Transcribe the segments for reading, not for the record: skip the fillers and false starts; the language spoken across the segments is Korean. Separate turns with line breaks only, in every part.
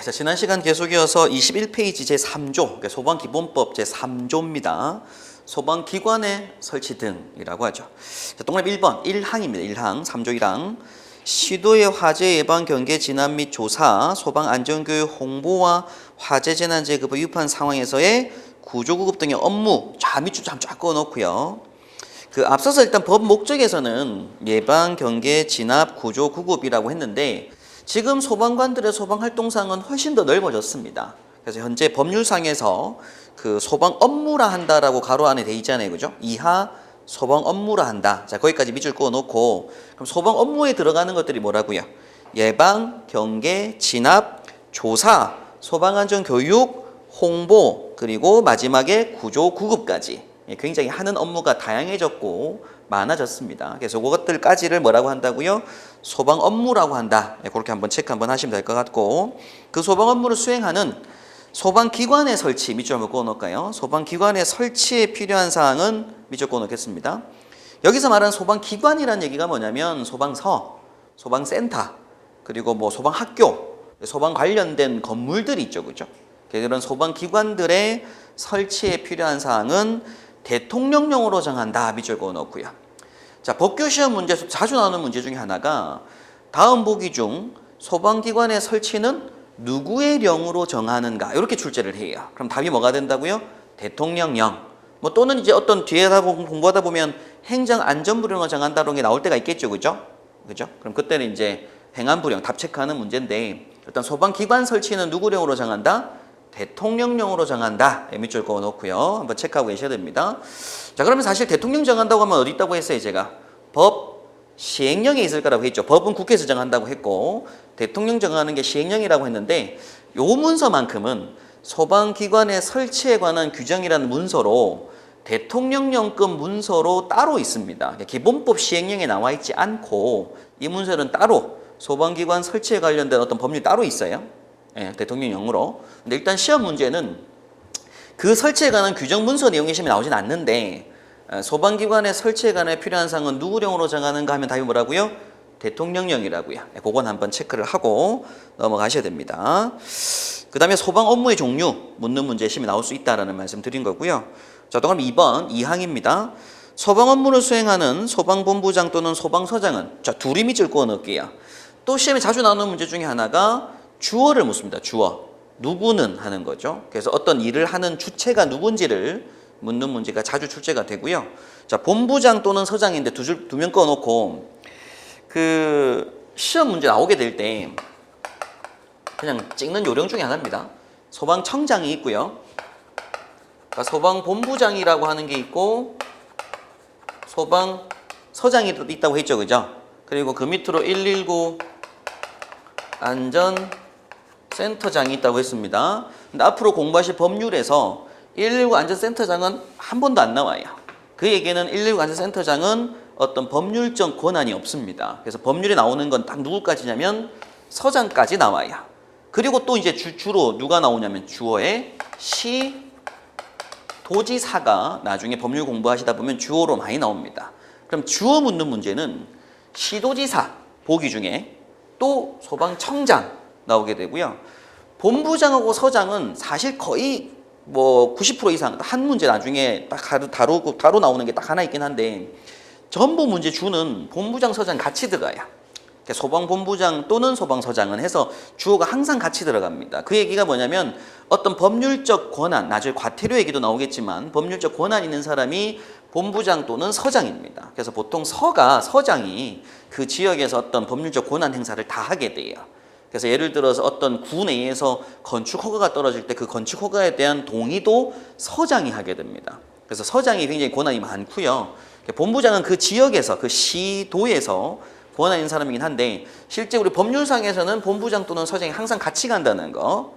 자, 지난 시간 계속 이어서 21페이지 제3조, 그러니까 소방기본법 제3조입니다. 소방기관의 설치 등이라고 하죠. 자, 동그라미 1번, 1항입니다. 1항, 3조 1항. 시도의 화재 예방 경계 진압 및 조사, 소방 안전교육 홍보와 화재 재난 재급의 위급한 상황에서의 구조구급 등의 업무, 밑줄 쫙 그어놓고요. 앞서서 일단 법 목적에서는 예방, 경계, 진압, 구조, 구급이라고 했는데 지금 소방관들의 소방활동상은 훨씬 더 넓어졌습니다. 그래서 현재 법률상에서 소방 업무라 한다라고 가로 안에 돼 있잖아요. 그죠? 이하 소방 업무라 한다. 자, 거기까지 밑줄 그어놓고 그럼 소방 업무에 들어가는 것들이 뭐라고요? 예방, 경계, 진압, 조사, 소방안전 교육, 홍보, 그리고 마지막에 구조, 구급까지 굉장히 하는 업무가 다양해졌고 많아졌습니다. 그래서 그것들까지를 뭐라고 한다고요? 소방 업무라고 한다. 그렇게 한번 체크 한번 하시면 될 것 같고 그 소방 업무를 수행하는 소방기관의 설치 밑줄 한번 그어놓을까요? 소방기관의 설치에 필요한 사항은 밑줄 그어놓겠습니다. 여기서 말하는 소방기관이라는 얘기가 뭐냐면 소방서, 소방센터, 그리고 소방학교, 소방 관련된 건물들이 있죠. 그죠? 그런 소방기관들의 설치에 필요한 사항은 대통령령으로 정한다. 밑줄 그어놓고요. 자, 법규시험 문제에서 자주 나오는 문제 중에 하나가 다음 보기 중 소방기관의 설치는 누구의 령으로 정하는가 이렇게 출제를 해요. 그럼 답이 뭐가 된다고요? 대통령령. 또는 이제 어떤 뒤에 공부하다 보면 행정안전부령으로 정한다는 게 나올 때가 있겠죠. 그죠? 그럼 그때는 이제 행안부령 답 체크하는 문제인데 일단 소방기관 설치는 누구령으로 정한다? 대통령령으로 정한다. 밑줄 그어놓고요. 한번 체크하고 계셔야 됩니다. 자, 그러면 사실 대통령 정한다고 하면 어디 있다고 했어요, 제가? 법 시행령에 있을 거라고 했죠. 법은 국회에서 정한다고 했고 대통령 정하는 게 시행령이라고 했는데 요 문서만큼은 소방기관의 설치에 관한 규정이라는 문서로 대통령령급 문서로 따로 있습니다. 기본법 시행령에 나와 있지 않고 이 문서는 따로 소방기관 설치에 관련된 어떤 법률이 따로 있어요. 대통령령으로. 근데 일단 시험 문제는 그 설치에 관한 규정 문서 내용이 시험에 나오진 않는데 소방기관의 설치에 관해 필요한 사항은 누구령으로 정하는가 하면 답이 뭐라고요? 대통령령이라고요. 그건 한번 체크를 하고 넘어가셔야 됩니다. 그 다음에 소방 업무의 종류 묻는 문제 시험에 나올 수 있다라는 말씀 드린 거고요. 자, 그럼 2번 2항입니다. 소방 업무를 수행하는 소방본부장 또는 소방서장은 자, 둘이 밑줄 그어 넣을게요. 또 시험에 자주 나오는 문제 중에 하나가 주어를 묻습니다. 주어. 누구는 하는 거죠. 그래서 어떤 일을 하는 주체가 누군지를 묻는 문제가 자주 출제가 되고요. 자, 본부장 또는 서장인데 두 명 꺼놓고 시험 문제 나오게 될 때 그냥 찍는 요령 중에 하나입니다. 소방청장이 있고요. 그러니까 소방본부장이라고 하는 게 있고 소방서장이 있다고 했죠. 그죠? 그리고 그 밑으로 119 안전센터장이 있다고 했습니다. 근데 앞으로 공부하실 법률에서 119 안전센터장은 한 번도 안 나와요. 그 얘기는 119 안전센터장은 어떤 법률적 권한이 없습니다. 그래서 법률에 나오는 건 딱 누구까지냐면 서장까지 나와요. 그리고 또 이제 주로 누가 나오냐면 주어에 시도지사가 나중에 법률 공부하시다 보면 주어로 많이 나옵니다. 그럼 주어 묻는 문제는 시도지사 보기 중에 또 소방청장 나오게 되고요. 본부장하고 서장은 사실 거의 90% 이상 한 문제 나중에 딱 다루 나오는 게 딱 하나 있긴 한데 전부 문제 주는 본부장, 서장 같이 들어가요. 소방본부장 또는 소방서장은 해서 주어가 항상 같이 들어갑니다. 그 얘기가 뭐냐면 어떤 법률적 권한, 나중에 과태료 얘기도 나오겠지만 법률적 권한 있는 사람이 본부장 또는 서장입니다. 그래서 보통 서장이 그 지역에서 어떤 법률적 권한 행사를 다 하게 돼요. 그래서 예를 들어서 어떤 구 내에서 건축 허가가 떨어질 때 그 건축 허가에 대한 동의도 서장이 하게 됩니다. 그래서 서장이 굉장히 권한이 많고요. 본부장은 그 지역에서 그 시도에서 권한 있는 사람이긴 한데 실제 우리 법률상에서는 본부장 또는 서장이 항상 같이 간다는 거.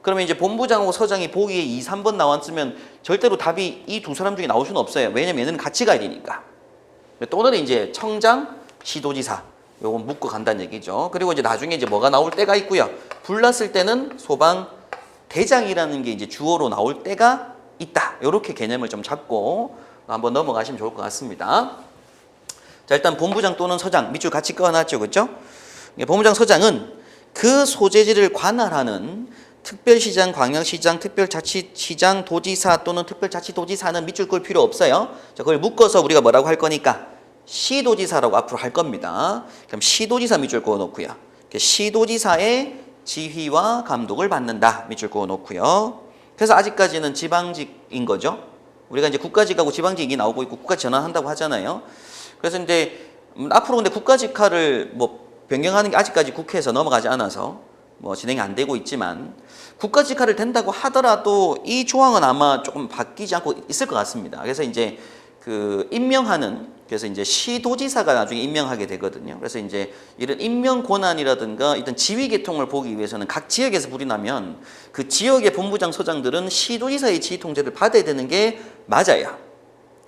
그러면 이제 본부장하고 서장이 보기에 2, 3번 나왔으면 절대로 답이 이 두 사람 중에 나올 수는 없어요. 왜냐면 얘는 같이 가야 되니까. 또는 이제 청장, 시도지사 요건 묶고 간다는 얘기죠. 그리고 이제 나중에 이제 뭐가 나올 때가 있고요. 불났을 때는 소방대장이라는 게 이제 주어로 나올 때가 있다. 이렇게 개념을 좀 잡고 한번 넘어가시면 좋을 것 같습니다. 자, 일단 본부장 또는 서장 밑줄 같이 꺼놨죠. 그렇죠? 본부장, 서장은 그 소재지를 관할하는 특별시장, 광역시장, 특별자치시장, 도지사 또는 특별자치도지사는 밑줄 그을 필요 없어요. 자, 그걸 묶어서 우리가 뭐라고 할 거니까 시도지사라고 앞으로 할 겁니다. 그럼 시도지사 밑줄 그어 놓고요. 시도지사의 지휘와 감독을 받는다. 밑줄 그어 놓고요. 그래서 아직까지는 지방직인 거죠. 우리가 이제 국가직하고 지방직이 나오고 있고 국가 전환한다고 하잖아요. 그래서 이제 앞으로 근데 국가직화를 뭐 변경하는 게 아직까지 국회에서 넘어가지 않아서 뭐 진행이 안 되고 있지만 국가직화를 된다고 하더라도 이 조항은 아마 조금 바뀌지 않고 있을 것 같습니다. 그래서 이제 그 임명하는 그래서 이제 시도지사가 나중에 임명하게 되거든요. 그래서 이제 이런 임명 권한이라든가 이런 지휘 계통을 보기 위해서는 각 지역에서 불이 나면 그 지역의 본부장 서장들은 시도지사의 지휘 통제를 받아야 되는 게 맞아요.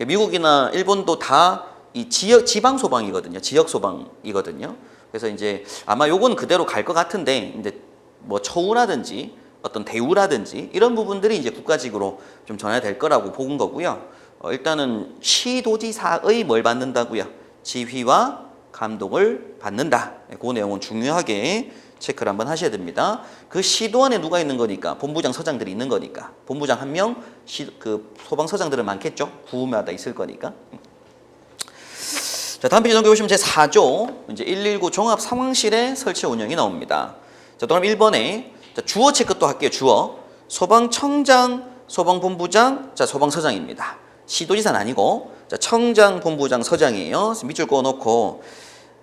미국이나 일본도 다 이 지방 소방이거든요. 지역 소방이거든요. 그래서 이제 아마 요건 그대로 갈 것 같은데 이제 뭐 처우라든지 어떤 대우라든지 이런 부분들이 이제 국가직으로 좀 전환될 거라고 본 거고요. 일단은 시도지사의 뭘 받는다고요? 지휘와 감독을 받는다. 그 내용은 중요하게 체크를 한번 하셔야 됩니다. 그 시도 안에 누가 있는 거니까 본부장 서장들이 있는 거니까 본부장 한 명, 그 소방 서장들은 많겠죠. 구마다 있을 거니까. 자, 다음 페이지 넘겨보시면 제4조 이제 119 종합 상황실의 설치 운영이 나옵니다. 자, 그럼 1번에 주어 체크 또 할게요. 주어. 소방청장, 소방본부장, 자, 소방서장입니다. 시도지사는 아니고 자, 청장, 본부장, 서장이에요. 밑줄 그어놓고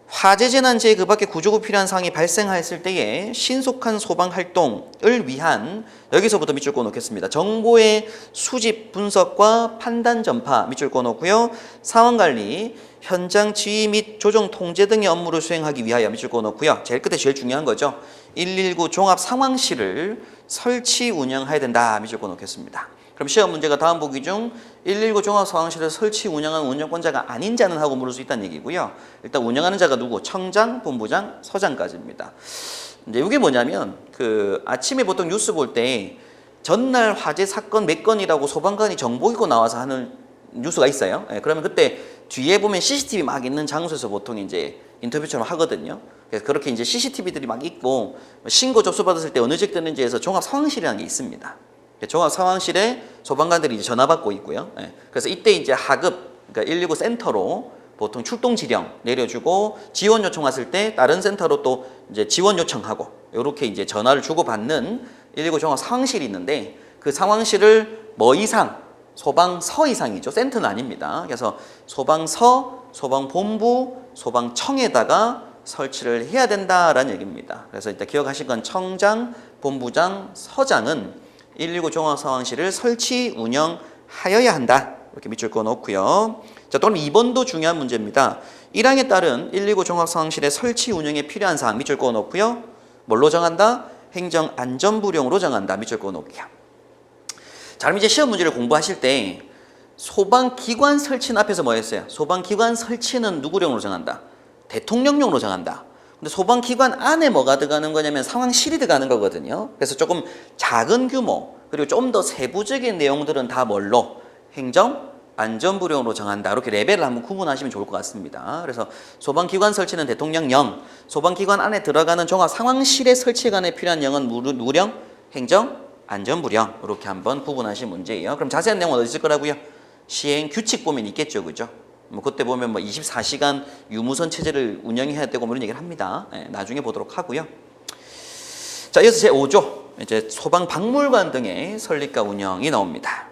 화재 재난재해 그 밖에 구조구 필요한 사항이 발생하였을 때에 신속한 소방 활동을 위한 여기서부터 밑줄 그어놓겠습니다. 정보의 수집, 분석과 판단 전파 밑줄 그어놓고요. 상황관리, 현장 지휘 및 조정 통제 등의 업무를 수행하기 위하여 밑줄 그어놓고요. 제일 끝에 제일 중요한 거죠. 119 종합 상황실을 설치 운영해야 된다. 밑줄 그어놓겠습니다. 그럼 시험 문제가 다음 보기 중 119 종합 상황실을 설치 운영하는 운영권자가 아닌 자는 하고 물을 수 있다는 얘기고요. 일단 운영하는 자가 누구? 청장, 본부장, 서장까지입니다. 이제 이게 뭐냐면 그 아침에 보통 뉴스 볼 때 전날 화재 사건 몇 건이라고 소방관이 정보 읽고 나와서 하는 뉴스가 있어요. 예, 그러면 그때 뒤에 보면 CCTV 막 있는 장소에서 보통 이제 인터뷰처럼 하거든요. 그래서 그렇게 이제 CCTV들이 막 있고 신고 접수 받았을 때 어느 직 됐는지에서 종합 상황실이라는 게 있습니다. 종합 상황실에 소방관들이 이제 전화 받고 있고요. 예, 그래서 이때 이제 하급, 그러니까 119 센터로 보통 출동 지령 내려주고 지원 요청 왔을 때 다른 센터로 또 이제 지원 요청하고 이렇게 이제 전화를 주고받는 119 종합 상황실이 있는데 그 상황실을 뭐 이상 소방서 이상이죠. 센터는 아닙니다. 그래서 소방서, 소방본부, 소방청에다가 설치를 해야 된다라는 얘기입니다. 그래서 일단 기억하실 건 청장, 본부장, 서장은 119 종합상황실을 설치 운영하여야 한다. 이렇게 밑줄 그어 놓고요. 자, 또 그럼 2번도 중요한 문제입니다. 1항에 따른 119 종합상황실의 설치 운영에 필요한 사항 밑줄 그어 놓고요. 뭘로 정한다? 행정안전부령으로 정한다. 밑줄 그어 놓을게요. 자, 그럼 이제 시험 문제를 공부하실 때 소방기관 설치는 앞에서 뭐 했어요? 소방기관 설치는 누구령으로 정한다? 대통령령으로 정한다. 근데 소방기관 안에 뭐가 들어가는 거냐면 상황실이 들어가는 거거든요. 그래서 조금 작은 규모 그리고 좀 더 세부적인 내용들은 다 뭘로? 행정안전부령으로 정한다. 이렇게 레벨을 한번 구분하시면 좋을 것 같습니다. 그래서 소방기관 설치는 대통령령, 소방기관 안에 들어가는 종합 상황실의 설치에 관해 필요한 영은 무령, 행정안전부령 이렇게 한번 구분하신 문제예요. 그럼 자세한 내용은 어디 있을 거라고요? 시행 규칙 보면 있겠죠, 그죠? 뭐 그때 보면 뭐 24시간 유무선 체제를 운영해야 되고 뭐 이런 얘기를 합니다. 네, 나중에 보도록 하고요. 자, 이어서 제5조 이제 소방박물관 등의 설립과 운영이 나옵니다.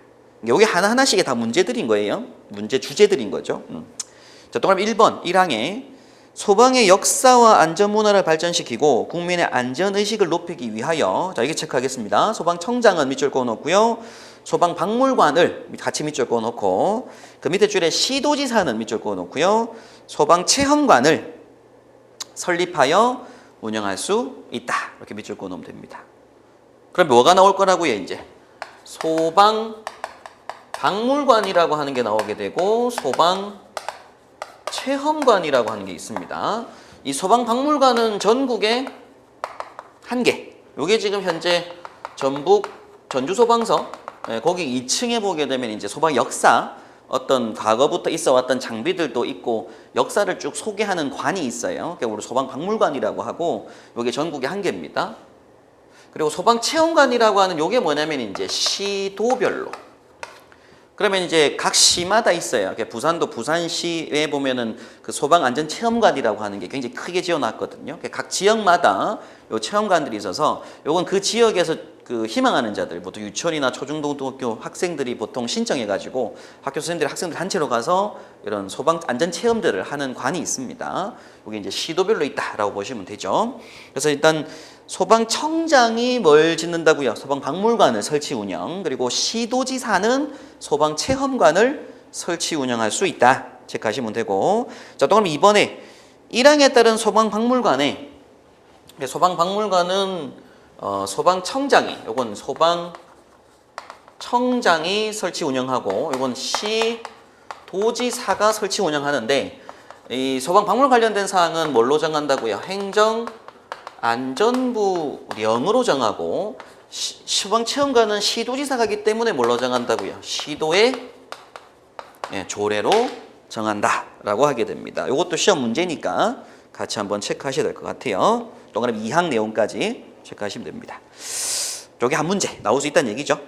여기 하나하나씩의 다 문제들인 거예요. 문제 주제들인 거죠. 자, 또 그럼 1번 1항에 소방의 역사와 안전문화를 발전시키고 국민의 안전의식을 높이기 위하여 자, 이게 체크하겠습니다. 소방청장은 밑줄 그어놓고요. 소방박물관을 같이 밑줄 그어놓고 그 밑에 줄에 시도지사는 밑줄 그어놓고요. 소방체험관을 설립하여 운영할 수 있다. 이렇게 밑줄 그어놓으면 됩니다. 그럼 뭐가 나올 거라고요? 이제 소방박물관이라고 하는 게 나오게 되고 소방체험관이라고 하는 게 있습니다. 이 소방박물관은 전국에 1개. 이게 지금 현재 전북 전주소방서 거기 2층에 보게 되면 이제 소방 역사 어떤 과거부터 있어 왔던 장비들도 있고 역사를 쭉 소개하는 관이 있어요. 그게 우리 소방박물관이라고 하고 이게 전국에 한 개입니다. 그리고 소방체험관이라고 하는 요게 뭐냐면 이제 시도별로. 그러면 이제 각 시마다 있어요. 부산도 부산시에 보면은 그 소방안전체험관이라고 하는 게 굉장히 크게 지어놨거든요. 각 지역마다 요 체험관들이 있어서 요건 그 지역에서 그 희망하는 자들, 보통 유치원이나 초중고등학교 학생들이 보통 신청해가지고 학교 선생님들이 학생들 단체로 가서 이런 소방 안전 체험들을 하는 관이 있습니다. 여기 이제 시도별로 있다라고 보시면 되죠. 그래서 일단 소방청장이 뭘 짓는다고요? 소방박물관을 설치 운영, 그리고 시도지사는 소방체험관을 설치 운영할 수 있다. 체크하시면 되고, 자, 또 그럼 이번에 1항에 따른 소방박물관에 소방박물관은 소방청장이, 요건 소방청장이 설치 운영하고, 요건 시도지사가 설치 운영하는데, 이 소방박물관 관련된 사항은 뭘로 정한다고요? 행정안전부령으로 정하고, 소방체험관은 시도지사가기 때문에 뭘로 정한다고요? 시도의 조례로 정한다라고 하게 됩니다. 이것도 시험 문제니까 같이 한번 체크하셔야 될 것 같아요. 동그라미 2항 내용까지 체크하시면 됩니다. 여기 한 문제 나올 수 있다는 얘기죠.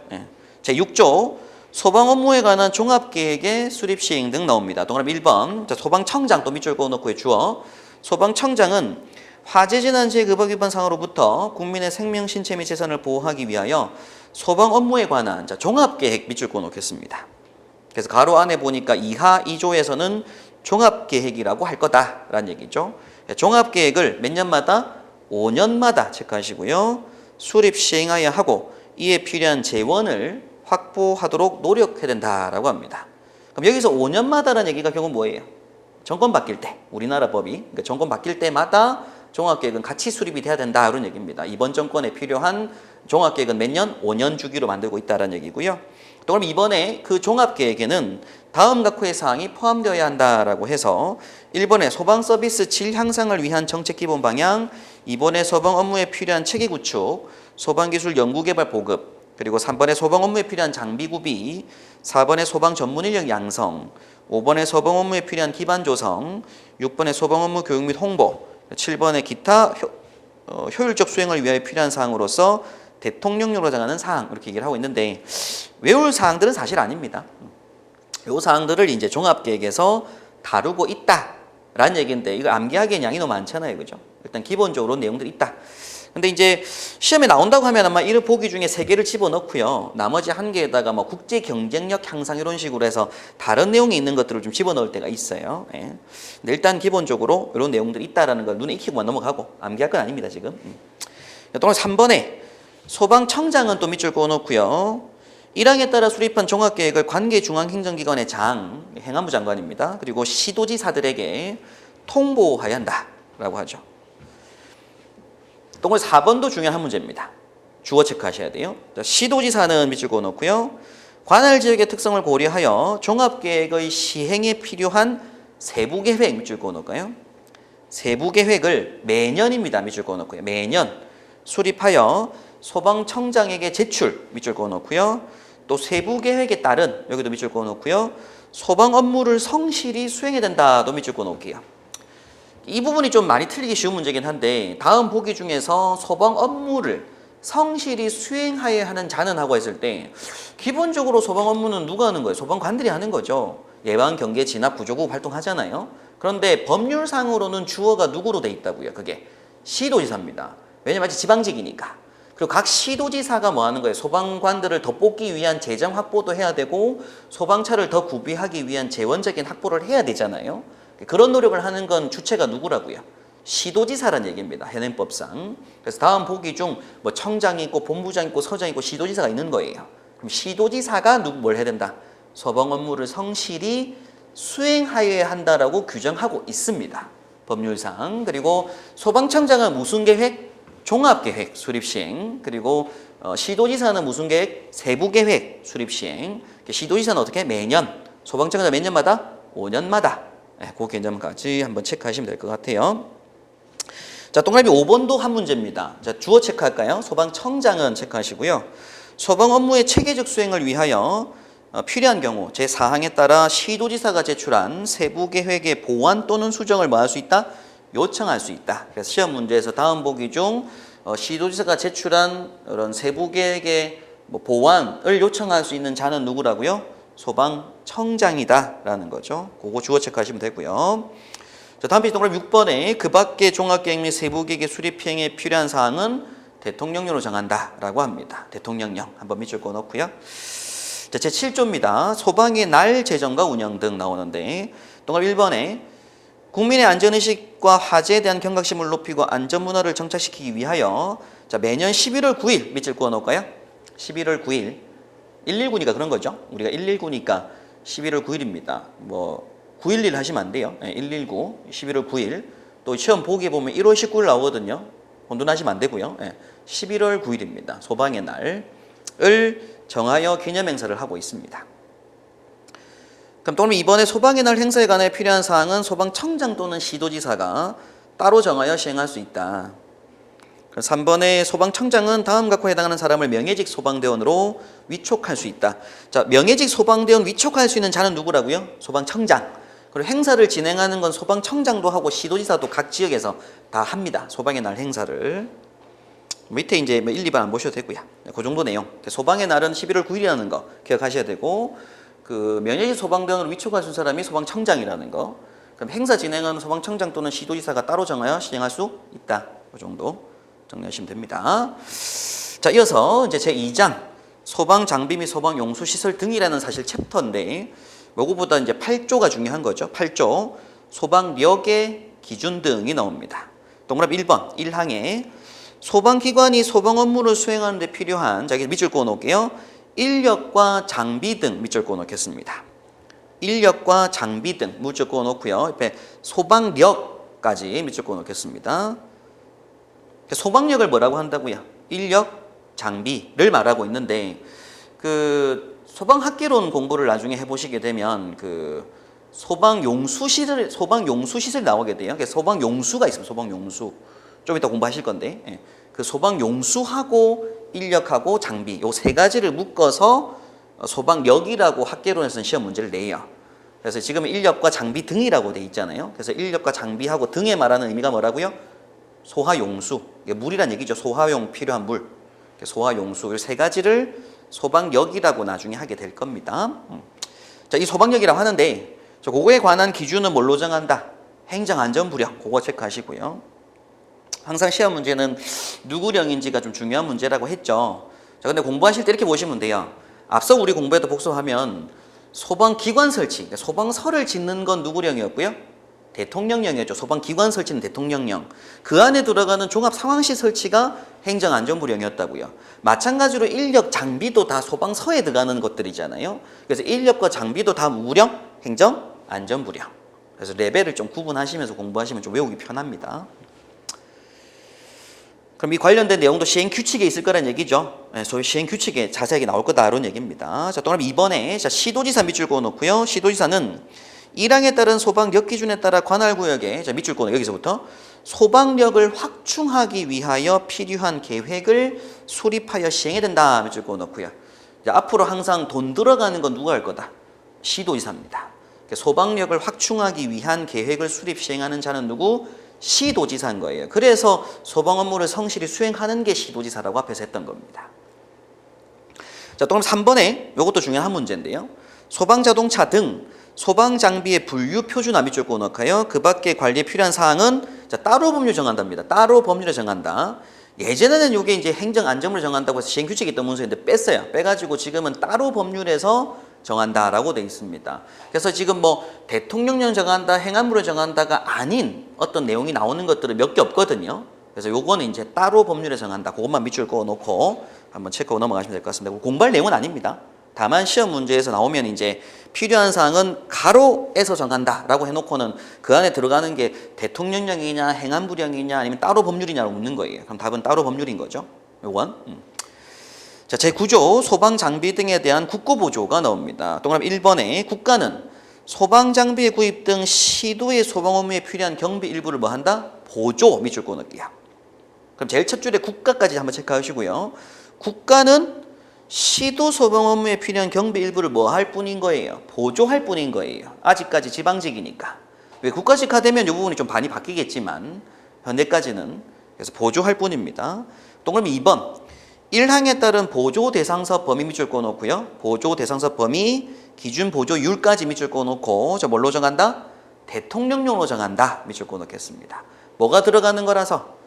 제6조 소방 업무에 관한 종합계획의 수립 시행 등 나옵니다. 동그라미 1번 자, 소방청장 또 밑줄 그어놓고 주어 소방청장은 화재재난시의 급박 위반 사항으로부터 국민의 생명, 신체 및 재산을 보호하기 위하여 소방 업무에 관한 자, 종합계획 밑줄 그어놓겠습니다. 그래서 가로 안에 보니까 2하 2조에서는 종합계획이라고 할 거다라는 얘기죠. 종합계획을 몇 년마다? 5년마다 체크하시고요. 수립 시행하여야 하고 이에 필요한 재원을 확보하도록 노력해야 된다라고 합니다. 그럼 여기서 5년마다라는 얘기가 결국 뭐예요? 정권 바뀔 때, 우리나라 법이 그러니까 정권 바뀔 때마다 종합계획은 같이 수립이 돼야 된다 이런 얘기입니다. 이번 정권에 필요한 종합계획은 몇 년? 5년 주기로 만들고 있다는 얘기고요. 또 그럼 이번에 그 종합계획에는 다음 각호의 사항이 포함되어야 한다라고 해서 1번에 소방 서비스 질 향상을 위한 정책 기본 방향, 2번에 소방 업무에 필요한 체계 구축, 소방기술 연구개발 보급, 그리고 3번에 소방 업무에 필요한 장비 구비, 4번에 소방 전문 인력 양성, 5번에 소방 업무에 필요한 기반 조성, 6번에 소방 업무 교육 및 홍보, 7번에 기타 효율적 수행을 위하여 필요한 사항으로서 대통령령으로 정하는 사항 이렇게 얘기를 하고 있는데 외울 사항들은 사실 아닙니다. 이 사항들을 이제 종합계획에서 다루고 있다라는 얘기인데 이거 암기하기엔 양이 너무 많잖아요, 그죠? 일단 기본적으로 내용들이 있다. 근데 이제 시험에 나온다고 하면 아마 이런 보기 중에 3개를 집어넣고요. 나머지 1개에다가 뭐 국제 경쟁력 향상 이런 식으로 해서 다른 내용이 있는 것들을 좀 집어넣을 때가 있어요. 예. 근데 일단 기본적으로 이런 내용들이 있다라는 걸 눈에 익히고만 넘어가고 암기할 건 아닙니다, 지금. 또 3번에 소방청장은 또 밑줄 그어놓고요. 1항에 따라 수립한 종합계획을 관계 중앙행정기관의 장, 행안부 장관입니다. 그리고 시도지사들에게 통보해야 한다라고 하죠. 또 4번도 중요한 문제입니다. 주어 체크하셔야 돼요. 시도지사는 밑줄 그어놓고요. 관할 지역의 특성을 고려하여 종합계획의 시행에 필요한 세부계획 밑줄 그어놓을까요? 세부계획을 매년입니다. 밑줄 그어놓고요. 매년 수립하여 소방청장에게 제출 밑줄 그어놓고요. 또 세부계획에 따른 여기도 밑줄 그어놓고요. 소방 업무를 성실히 수행해야 된다도 밑줄 그어놓을게요. 이 부분이 좀 많이 틀리기 쉬운 문제긴 한데 다음 보기 중에서 소방 업무를 성실히 수행하여야 하는 자는 하고 했을 때 기본적으로 소방 업무는 누가 하는 거예요? 소방관들이 하는 거죠. 예방, 경계, 진압, 구조구 활동하잖아요. 그런데 법률상으로는 주어가 누구로 돼 있다고요? 그게 시도지사입니다. 왜냐면 아직 지방직이니까. 그리고 각 시도지사가 뭐 하는 거예요? 소방관들을 더 뽑기 위한 재정 확보도 해야 되고 소방차를 더 구비하기 위한 재원적인 확보를 해야 되잖아요. 그런 노력을 하는 건 주체가 누구라고요? 시도지사라는 얘기입니다. 현행법상. 그래서 다음 보기 중 뭐 청장이 있고 본부장 있고 서장 있고 시도지사가 있는 거예요. 그럼 시도지사가 뭘 해야 된다? 소방 업무를 성실히 수행하여야 한다라고 규정하고 있습니다. 법률상. 그리고 소방청장은 무슨 계획? 종합계획 수립시행. 그리고 시도지사는 무슨 계획? 세부계획 수립시행. 시도지사는 어떻게? 매년. 소방청장은 몇 년마다? 5년마다. 그 개념까지 한번 체크하시면 될 것 같아요. 자, 동그라미 5번도 한 문제입니다. 자, 주어 체크할까요? 소방청장은 체크하시고요. 소방 업무의 체계적 수행을 위하여 필요한 경우 제4항에 따라 시도지사가 제출한 세부계획의 보완 또는 수정을 뭐 할 수 있다? 요청할 수 있다. 그래서 시험 문제에서 다음 보기 중 시도지사가 제출한 그런 세부계획의 뭐 보완을 요청할 수 있는 자는 누구라고요? 소방청장이다라는 거죠. 그거 주어 체크하시면 되고요. 자, 다음 페이지 동그라미 6번에 그 밖의 종합계획 및 세부계획의 수립행에 필요한 사항은 대통령령으로 정한다라고 합니다. 대통령령 한번 밑줄 그어 놓고요. 자, 제7조입니다. 소방의 날 제정과 운영 등 나오는데 동그라미 1번에 국민의 안전의식과 화재에 대한 경각심을 높이고 안전문화를 정착시키기 위하여 자, 매년 11월 9일 밑줄 그어 놓을까요? 11월 9일 119니까 그런 거죠. 우리가 119니까 11월 9일입니다. 뭐 911 하시면 안 돼요. 119 11월 9일 또 시험 보기에 보면 1월 19일 나오거든요. 혼돈하시면 안 되고요. 11월 9일입니다. 소방의 날을 정하여 기념행사를 하고 있습니다. 그럼 또 이번에 소방의 날 행사에 관해 필요한 사항은 소방청장 또는 시도지사가 따로 정하여 시행할 수 있다. 3번에 소방청장은 다음과 같고 해당하는 사람을 명예직 소방대원으로 위촉할 수 있다. 자, 명예직 소방대원 위촉할 수 있는 자는 누구라고요? 소방청장. 그리고 행사를 진행하는 건 소방청장도 하고 시도지사도 각 지역에서 다 합니다. 소방의 날 행사를. 밑에 이제 1, 2번 안 보셔도 되고요. 그 정도 내용. 소방의 날은 11월 9일이라는 거 기억하셔야 되고, 그 명예직 소방대원으로 위촉할 수 있는 사람이 소방청장이라는 거. 그럼 행사 진행하는 소방청장 또는 시도지사가 따로 정하여 시행할 수 있다. 그 정도 정리하시면 됩니다. 자, 이어서 이제 제2장 소방 장비 및 소방 용수 시설 등이라는 사실 챕터인데, 요거보다 이제 8조가 중요한 거죠. 8조 소방력의 기준 등이 나옵니다. 동그라미 1번 1항에 소방기관이 소방 업무를 수행하는 데 필요한, 자, 밑줄 그어 놓을게요. 인력과 장비 등 밑줄 그어 놓겠습니다. 인력과 장비 등 밑줄 그어 놓고요. 옆에 소방력까지 밑줄 그어 놓겠습니다. 소방력을 뭐라고 한다고요? 인력, 장비를 말하고 있는데, 그 소방학개론 공부를 나중에 해보시게 되면 그 소방용수시설 나오게 돼요. 소방용수가 있습니다. 소방용수. 좀 이따 공부하실 건데, 그 소방용수하고 인력하고 장비 요 세 가지를 묶어서 소방력이라고 학개론에서는 시험 문제를 내요. 그래서 지금 인력과 장비 등이라고 돼 있잖아요. 그래서 인력과 장비하고 등에 말하는 의미가 뭐라고요? 소화용수, 물이란 얘기죠. 소화용 필요한 물, 소화용수 이 세 가지를 소방력이라고 나중에 하게 될 겁니다. 자, 이 소방력이라고 하는데 그거에 관한 기준은 뭘로 정한다? 행정안전부령, 그거 체크하시고요. 항상 시험 문제는 누구령인지가 좀 중요한 문제라고 했죠. 자, 근데 공부하실 때 이렇게 보시면 돼요. 앞서 우리 공부에도 복습하면 소방기관 설치, 그러니까 소방서를 짓는 건 누구령이었고요? 대통령령이었죠. 소방기관 설치는 대통령령. 그 안에 들어가는 종합상황시 설치가 행정안전부령이었다고요. 마찬가지로 인력, 장비도 다 소방서에 들어가는 것들이잖아요. 그래서 인력과 장비도 다 무령, 행정안전부령. 그래서 레벨을 좀 구분하시면서 공부하시면 좀 외우기 편합니다. 그럼 이 관련된 내용도 시행규칙에 있을 거란 얘기죠. 소위 시행규칙에 자세하게 나올 거다 이런 얘기입니다. 자, 또 그럼 이번에 시도지사 밑줄 그어 놓고요. 시도지사는 1항에 따른 소방력 기준에 따라 관할구역에, 자, 밑줄 그어 여기서부터 소방력을 확충하기 위하여 필요한 계획을 수립하여 시행해야 된다. 밑줄 그어 놓고요. 자, 앞으로 항상 돈 들어가는 건 누가 할 거다? 시도지사입니다. 소방력을 확충하기 위한 계획을 수립 시행하는 자는 누구? 시도지사인 거예요. 그래서 소방 업무를 성실히 수행하는 게 시도지사라고 앞에서 했던 겁니다. 자, 또 그럼 3번에 이것도 중요한 한 문제인데요. 소방자동차 등 소방장비의 분류 표준화 밑줄 그어 놓을까요? 그 밖에 관리에 필요한 사항은 자, 따로 법률 정한답니다. 따로 법률에 정한다. 예전에는 이게 이제 행정안전부를 정한다고 해서 시행규칙이 있던 문서인데 뺐어요. 빼가지고 지금은 따로 법률에서 정한다라고 돼 있습니다. 그래서 지금 뭐 대통령령 정한다, 행안부를 정한다가 아닌 어떤 내용이 나오는 것들은 몇 개 없거든요. 그래서 요거는 이제 따로 법률에 정한다. 그것만 밑줄 그어 놓고 한번 체크하고 넘어가시면 될 것 같습니다. 공부할 내용은 아닙니다. 다만 시험 문제에서 나오면 이제 필요한 사항은 가로에서 정한다라고 해놓고는 그 안에 들어가는 게 대통령령이냐, 행안부령이냐, 아니면 따로 법률이냐로 묻는 거예요. 그럼 답은 따로 법률인 거죠. 요건. 자, 제9조 소방장비 등에 대한 국고보조가 나옵니다. 동그라미 1번에 국가는 소방장비의 구입 등 시도의 소방 업무에 필요한 경비 일부를 뭐 한다? 보조 밑줄 그어 놓을게요. 그럼 제일 첫 줄에 국가까지 한번 체크하시고요. 국가는 시도 소방 업무에 필요한 경비 일부를 뭐 할 뿐인 거예요? 보조할 뿐인 거예요. 아직까지 지방직이니까. 왜 국가직화 되면 이 부분이 좀 많이 바뀌겠지만 현재까지는 그래서 보조할 뿐입니다. 동그라미 2번. 1항에 따른 보조 대상사 범위 밑줄 꺼놓고요. 보조 대상사 범위 기준 보조율까지 밑줄 꺼놓고 저 뭘로 정한다? 대통령령으로 정한다. 밑줄 꺼놓겠습니다. 뭐가 들어가는 거라서?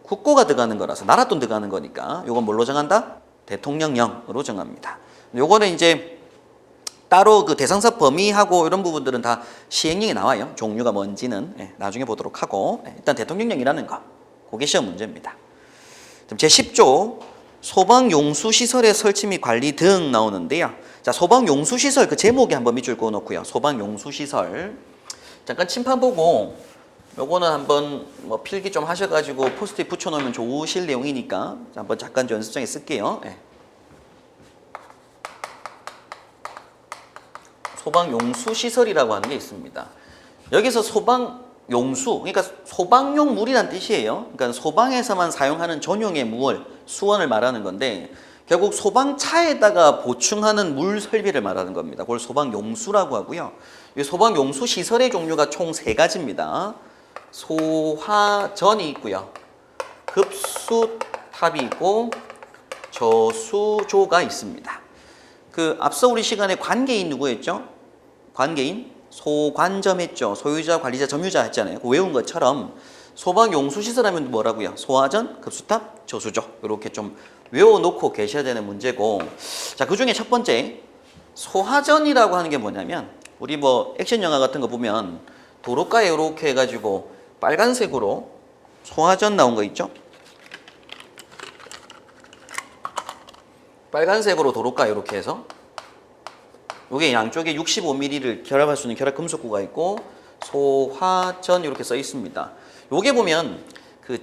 국고가 들어가는 거라서 나라 돈 들어가는 거니까 이건 뭘로 정한다? 대통령령으로 정합니다. 요거는 이제 따로 그 대상사 범위하고 이런 부분들은 다 시행령이 나와요. 종류가 뭔지는 나중에 보도록 하고 일단 대통령령이라는 거 그게 시험 문제입니다. 제10조 소방용수시설의 설치 및 관리 등 나오는데요. 자, 소방용수시설 그 제목에 한번 밑줄 그어놓고요. 소방용수시설 잠깐 침판 보고 요거는 한번 뭐 필기 좀 하셔가지고 포스트잇 붙여놓으면 좋으실 내용이니까 한번 잠깐 연습장에 쓸게요. 소방용수시설이라고 하는 게 있습니다. 여기서 소방용수, 그러니까 소방용 물이란 뜻이에요. 그러니까 소방에서만 사용하는 전용의 물, 수원을 말하는 건데 결국 소방차에다가 보충하는 물 설비를 말하는 겁니다. 그걸 소방용수라고 하고요. 이 소방용수 시설의 종류가 총 3가지입니다. 소화전이 있고요. 급수탑이 있고 저수조가 있습니다. 그 앞서 우리 시간에 관계인 누구였죠? 관계인 소관점 했죠. 소유자, 관리자, 점유자 했잖아요. 그 외운 것처럼 소방용수시설 하면 뭐라고요? 소화전, 급수탑, 저수조 이렇게 좀 외워놓고 계셔야 되는 문제고 자, 그 중에 첫 번째 소화전이라고 하는 게 뭐냐면 우리 뭐 액션 영화 같은 거 보면 도로가에 이렇게 해가지고 빨간색으로 소화전 나온 거 있죠? 빨간색으로 도로가 이렇게 해서 이게 양쪽에 65mm를 결합할 수 있는 결합 금속구가 있고 소화전 이렇게 써 있습니다. 요게 보면 그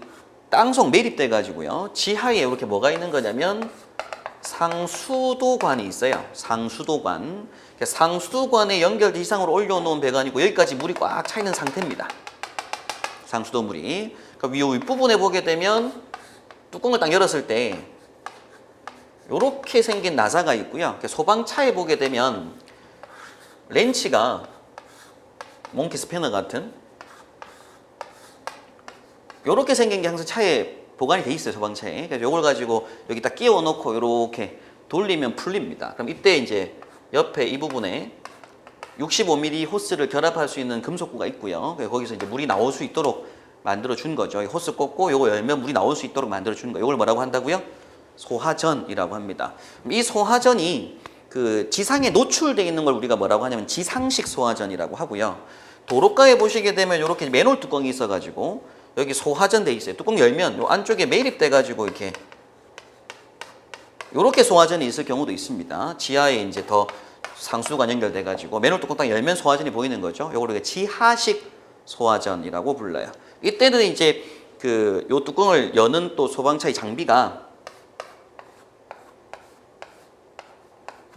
땅속 매립돼 가지고요. 지하에 이렇게 뭐가 있는 거냐면 상수도관이 있어요. 상수도관. 상수도관에 연결 이상으로 올려놓은 배관이고 여기까지 물이 꽉 차 있는 상태입니다. 상수도물이. 그러니까 윗부분에 보게 되면 뚜껑을 딱 열었을 때 이렇게 생긴 나사가 있고요. 소방차에 보게 되면 렌치가 몽키 스패너 같은 이렇게 생긴 게 항상 차에 보관이 돼 있어요. 소방차에. 그래서 이걸 가지고 여기다 끼워 놓고 이렇게 돌리면 풀립니다. 그럼 이때 이제 옆에 이 부분에 65mm 호스를 결합할 수 있는 금속구가 있고요. 거기서 이제 물이 나올 수 있도록 만들어 준 거죠. 호스 꽂고 요거 열면 물이 나올 수 있도록 만들어 준 거예요. 이걸 뭐라고 한다고요? 소화전이라고 합니다. 이 소화전이 그 지상에 노출되어 있는 걸 우리가 뭐라고 하냐면 지상식 소화전이라고 하고요. 도로가에 보시게 되면 이렇게 맨홀 뚜껑이 있어가지고 여기 소화전 돼 있어요. 뚜껑 열면 요 안쪽에 매립돼가지고 이렇게 소화전이 있을 경우도 있습니다. 지하에 이제 더 상수관 연결돼가지고 맨홀 뚜껑 딱 열면 소화전이 보이는 거죠. 요걸 지하식 소화전이라고 불러요. 이때는 이제 요 뚜껑을 여는 또 소방차의 장비가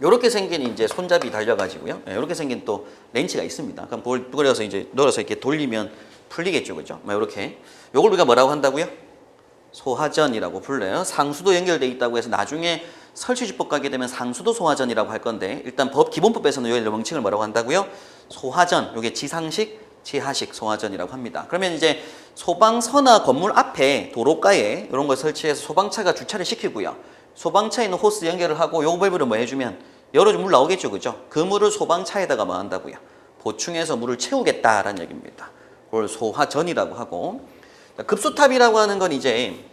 요렇게 생긴 이제 손잡이 달려가지고요. 요렇게 생긴 또 렌치가 있습니다. 그럼 그걸 넣어서 이제 이렇게 돌리면 풀리겠죠, 그죠? 요렇게. 요걸 우리가 뭐라고 한다고요? 소화전이라고 불러요. 상수도 연결돼 있다고 해서 나중에 설치주법 가게 되면 상수도 소화전이라고 할 건데 일단 기본법에서는 요 명칭을 뭐라고 한다고요? 소화전. 요게 지상식, 지하식 소화전이라고 합니다. 그러면 이제 소방서나 건물 앞에 도로가에 이런 걸 설치해서 소방차가 주차를 시키고요. 소방차에 있는 호스 연결을 하고 요 밸브를 뭐 해주면 열어주면 물 나오겠죠, 그죠? 그 물을 소방차에다가 뭐 한다고요? 보충해서 물을 채우겠다라는 얘기입니다. 그걸 소화전이라고 하고 급수탑이라고 하는 건 이제